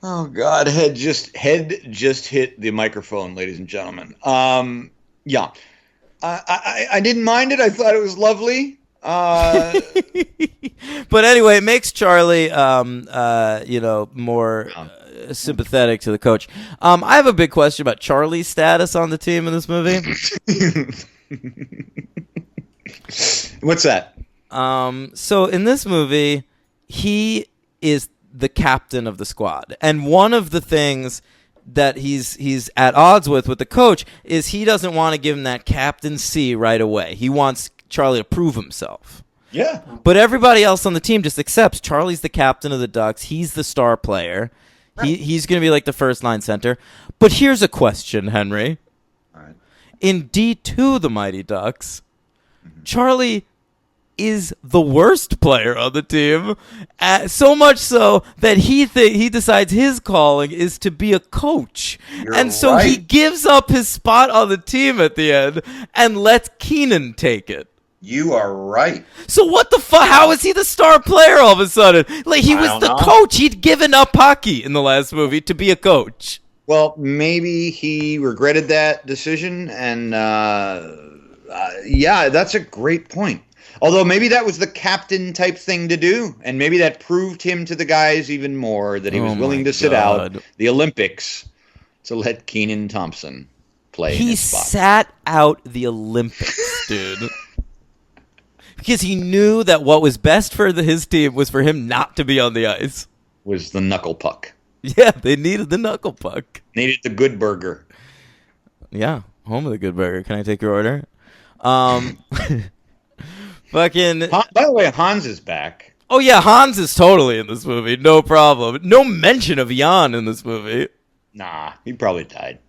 Oh God, head just hit the microphone, ladies and gentlemen. Yeah, I didn't mind it. I thought it was lovely. But anyway, it makes Charlie, more sympathetic to the coach. I have a big question about Charlie's status on the team in this movie. What's that? So in this movie, he is the captain of the squad, and one of the things that he's at odds with the coach is he doesn't want to give him that captaincy right away. He wants Charlie to prove himself. Yeah. But everybody else on the team just accepts Charlie's the captain of the Ducks. He's the star player. He's going to be like the first line center. But here's a question, Henry. All right. In D2, the Mighty Ducks, Charlie is the worst player on the team, so much so that he decides his calling is to be a coach. You're so he right. gives up his spot on the team at the end and lets Keenan take it. You are right. So what the fuck? How is he the star player all of a sudden? Like, he was don't the know. coach. He'd given up hockey in the last movie to be a coach. Well, maybe he regretted that decision, and yeah, that's a great point. Although maybe that was the captain type thing to do, and maybe that proved him to the guys even more that he was Oh willing my to sit God. out the Olympics to let Keenan Thompson play in He his spot. sat out the Olympics, dude. Because he knew that what was best for his team was for him not to be on the ice. Was the knuckle puck. Yeah, they needed the knuckle puck. Needed the good burger. Yeah, home of the good burger. Can I take your order? Fucking. By the way, Hans is back. Oh yeah, Hans is totally in this movie. No problem. No mention of Jan in this movie. Nah, he probably died.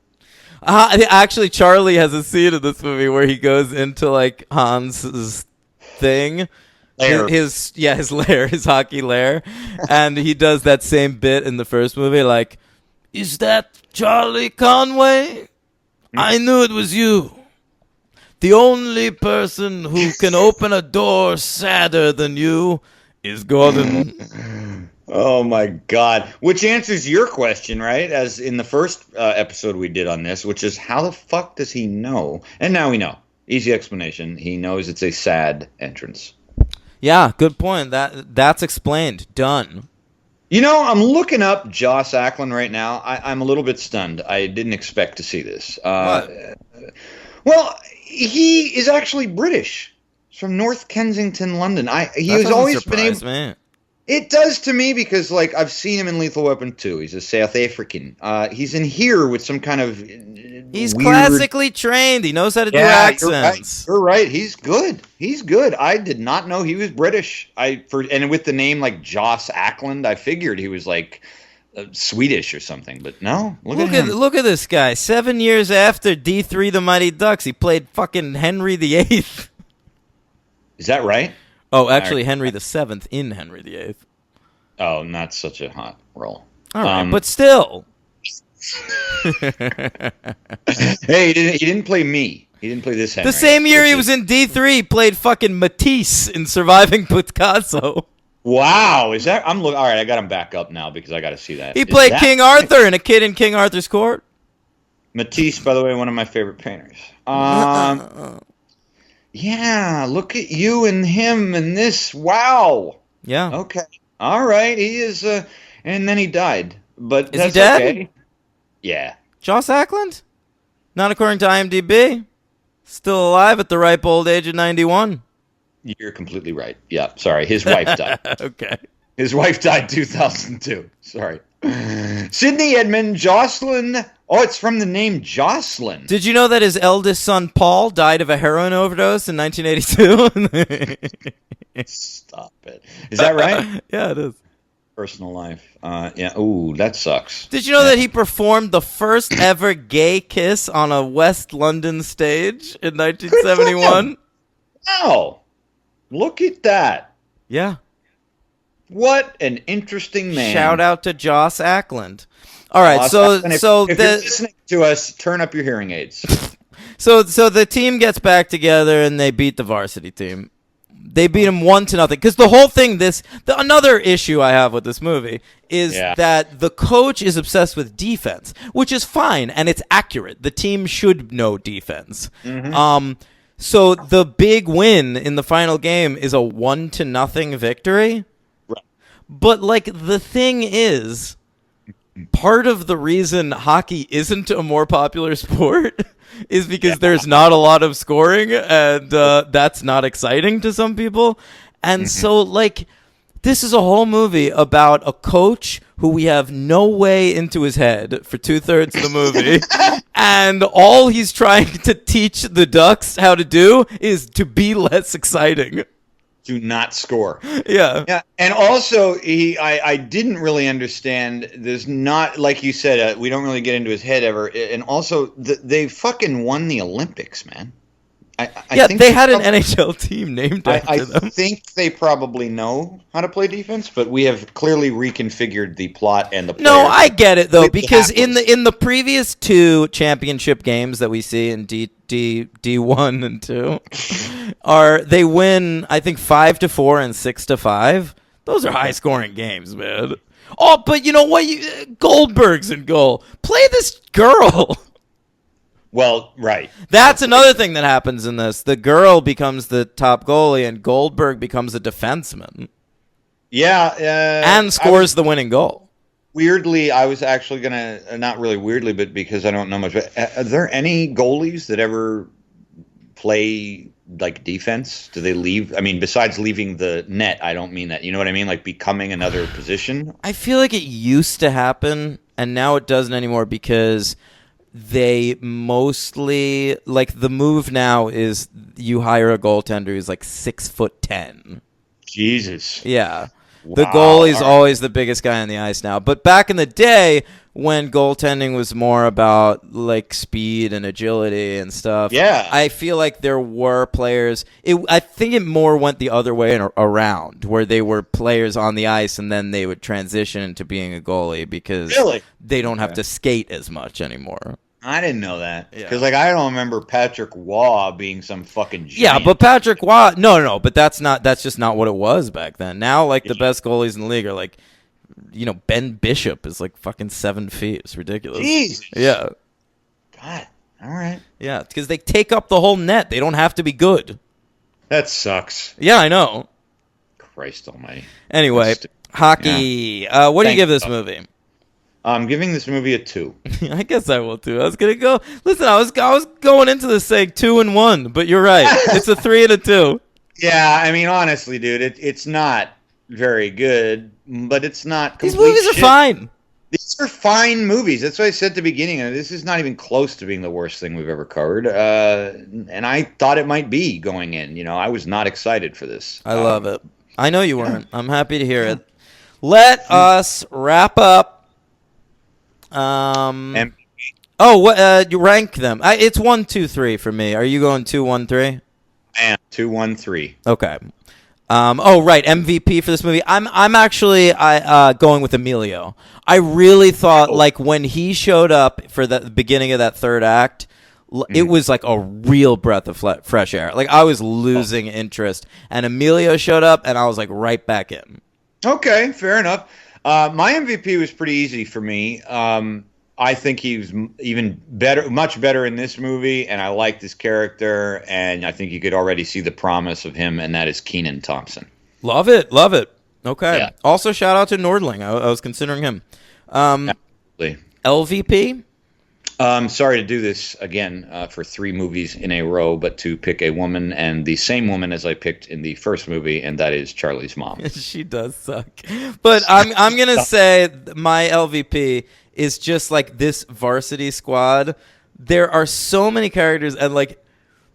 Actually, Charlie has a scene in this movie where he goes into like Hans's thing. Lair. His lair, his hockey lair, and he does that same bit in the first movie, like, "Is that Charlie Conway? I knew it was you. The only person who can open a door sadder than you is Gordon." Oh my God! Which answers your question, right? As in the first episode we did on this, which is how the fuck does he know? And now we know. Easy explanation. He knows it's a sad entrance. Yeah, good point. That's explained. Done. You know, I'm looking up Joss Ackland right now. I'm a little bit stunned. I didn't expect to see this. What? Well, he is actually British. He's from North Kensington, London. He has always been able. Me. It does to me because, like, I've seen him in Lethal Weapon 2. He's a South African. He's in here with some kind of He's weird... classically trained. He knows how to do accents. You're right. He's good. He's good. I did not know he was British. And with the name like Joss Ackland, I figured he was like Swedish or something. But no, look at him. Look at this guy. 7 years after D3 the Mighty Ducks, he played fucking Henry VIII. Is that right? Oh, actually, Henry VII in Henry VIII. Oh, not such a hot role. All right, but still. Hey, he didn't play me. He didn't play this Henry. The same year he was in D3, he played fucking Matisse in Surviving Picasso. Wow, is that? All right, I got him back up now because I got to see that. He played King Arthur in A Kid in King Arthur's Court. Matisse, by the way, one of my favorite painters. Yeah, look at you and him and this. Wow. Yeah. Okay. All right. He is. And then he died. But Is he that's dead? okay. Yeah. Joss Ackland? Not according to IMDb. Still alive at the ripe old age of 91. You're completely right. Yeah. Sorry. His wife died. Okay. His wife died 2002. Sorry. Sidney Edmund, Jocelyn. Oh, it's from the name Jocelyn. Did you know that his eldest son, Paul, died of a heroin overdose in 1982? Stop it. Is that right? Yeah, it is. Personal life. Yeah. Ooh, that sucks. Did you know that he performed the first ever gay kiss on a West London stage in 1971? Wow. Look at that. Yeah. What an interesting man. Shout out to Joss Ackland. All right, Joss so Ackland, if so you're listening to us, turn up your hearing aids. so the team gets back together and they beat the varsity team. They beat him 1-0 because the whole thing. Another issue I have with this movie is that the coach is obsessed with defense, which is fine and it's accurate. The team should know defense. So the big win in the final game is a 1-0 victory. Right. But like the thing is, part of the reason hockey isn't a more popular sport is because there's not a lot of scoring, and that's not exciting to some people. And so, like, this is a whole movie about a coach who we have no way into his head for 2/3 of the movie, and all he's trying to teach the Ducks how to do is to be less exciting. Do not score. Yeah. And also, I didn't really understand. There's not, like you said, we don't really get into his head ever. And also, they fucking won the Olympics, man. I think they had an NHL team named after them. I think they probably know how to play defense, but we have clearly reconfigured the plot and the players. No, I get it though, because in the previous 2 championship games that we see in D1 and 2, they win, I think, 5-4 and 6-5. Those are high scoring games, man. Oh, but you know what? Goldberg's in goal. Play this girl. Well, right. That's another thing that happens in this. The girl becomes the top goalie, and Goldberg becomes a defenseman. Yeah. And scores the winning goal. Weirdly, I was actually going to, not really weirdly, but because I don't know much, but are there any goalies that ever play, like, defense? Do they leave? I mean, besides leaving the net, I don't mean that. You know what I mean? Like, becoming another position? I feel like it used to happen, and now it doesn't anymore because they mostly, like, the move now is you hire a goaltender who's like 6'10". Jesus. Yeah. Wow. The goalie's always the biggest guy on the ice now. But back in the day, when goaltending was more about like speed and agility and stuff, I feel like there were players. I think it more went the other way and around, where they were players on the ice and then they would transition into being a goalie because they don't have to skate as much anymore. I didn't know that because, like, I don't remember Patrick Waugh being some fucking giant. Yeah, but Patrick Waugh, no, but that's just not what it was back then. Now, like, the best goalies in the league are like, you know, Ben Bishop is like fucking 7 feet. It's ridiculous. Jesus. Yeah. God. All right. Yeah, because they take up the whole net. They don't have to be good. That sucks. Yeah, I know. Christ almighty. Anyway, hockey. Yeah. What do you give this movie? I'm giving this movie a 2. I guess I will too. I was gonna go. Listen, I was going into this saying 2 and 1, but you're right. It's a 3 and a 2. Yeah, I mean, honestly, dude, it's not very good, but it's not complete. These movies are fine. These are fine movies. That's what I said at the beginning. This is not even close to being the worst thing we've ever covered. And I thought it might be going in. You know, I was not excited for this. I love it. I know you weren't. I'm happy to hear it. Let us wrap up. You rank them. It's 1, 2, 3 for me. Are you going 2, 1, 3? I am 2, 1, 3. Okay. Right, MVP for this movie. I'm actually going with Emilio. I really thought like when he showed up for the beginning of that third act, it was like a real breath of fresh air. Like I was losing interest, and Emilio showed up, and I was like right back in. Okay, fair enough. My MVP was pretty easy for me. I think he was even better, much better in this movie, and I liked his character, and I think you could already see the promise of him, and that is Kenan Thompson. Love it. Okay. Yeah. Also, shout out to Nordling. I was considering him. Absolutely. LVP? Sorry to do this again for 3 movies in a row, but to pick a woman, and the same woman as I picked in the first movie, and that is Charlie's mom. She does suck. But I'm going to say my LVP is just like this varsity squad. There are so many characters, and like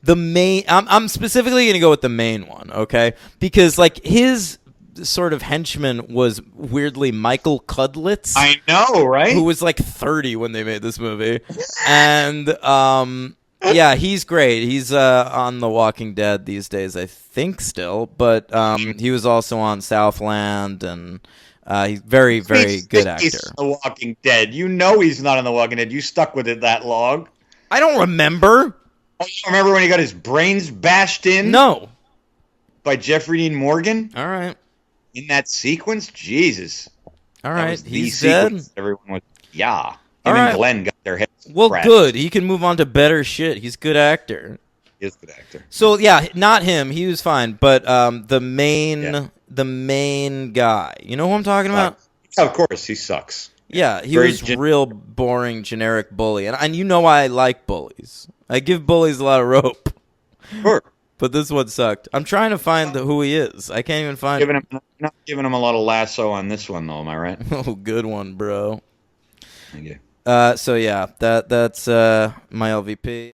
the main, I'm specifically going to go with the main one, okay? Because like his sort of henchman was weirdly Michael Cudlitz. I know, right? Who was like 30 when they made this movie. And yeah, he's great. He's on The Walking Dead these days, I think still, but he was also on Southland, and he's very, very good actor. He's The Walking Dead. You know he's not on The Walking Dead. You stuck with it that long. I don't remember. Oh, you remember when he got his brains bashed in? No. by Jeffrey Dean Morgan All right. in that sequence. Jesus. All That right. was the He's dead. sequence. Everyone was, yeah. Him All and right. Glenn got their heads Well, crashed. good. He can move on to better shit. He's a good actor. He is a good actor. So yeah, not him. He was fine, but the main Yeah. guy. You know who I'm talking about? Yeah, of course, he sucks. Yeah, he Very was real boring, generic bully, and you know why I like bullies. I give bullies a lot of rope, Sure. but this one sucked. I'm trying to find who he is. I can't even find. Not giving him a lot of lasso on this one, though. Am I right? Oh, good one, bro. Thank you. So yeah, that's my LVP.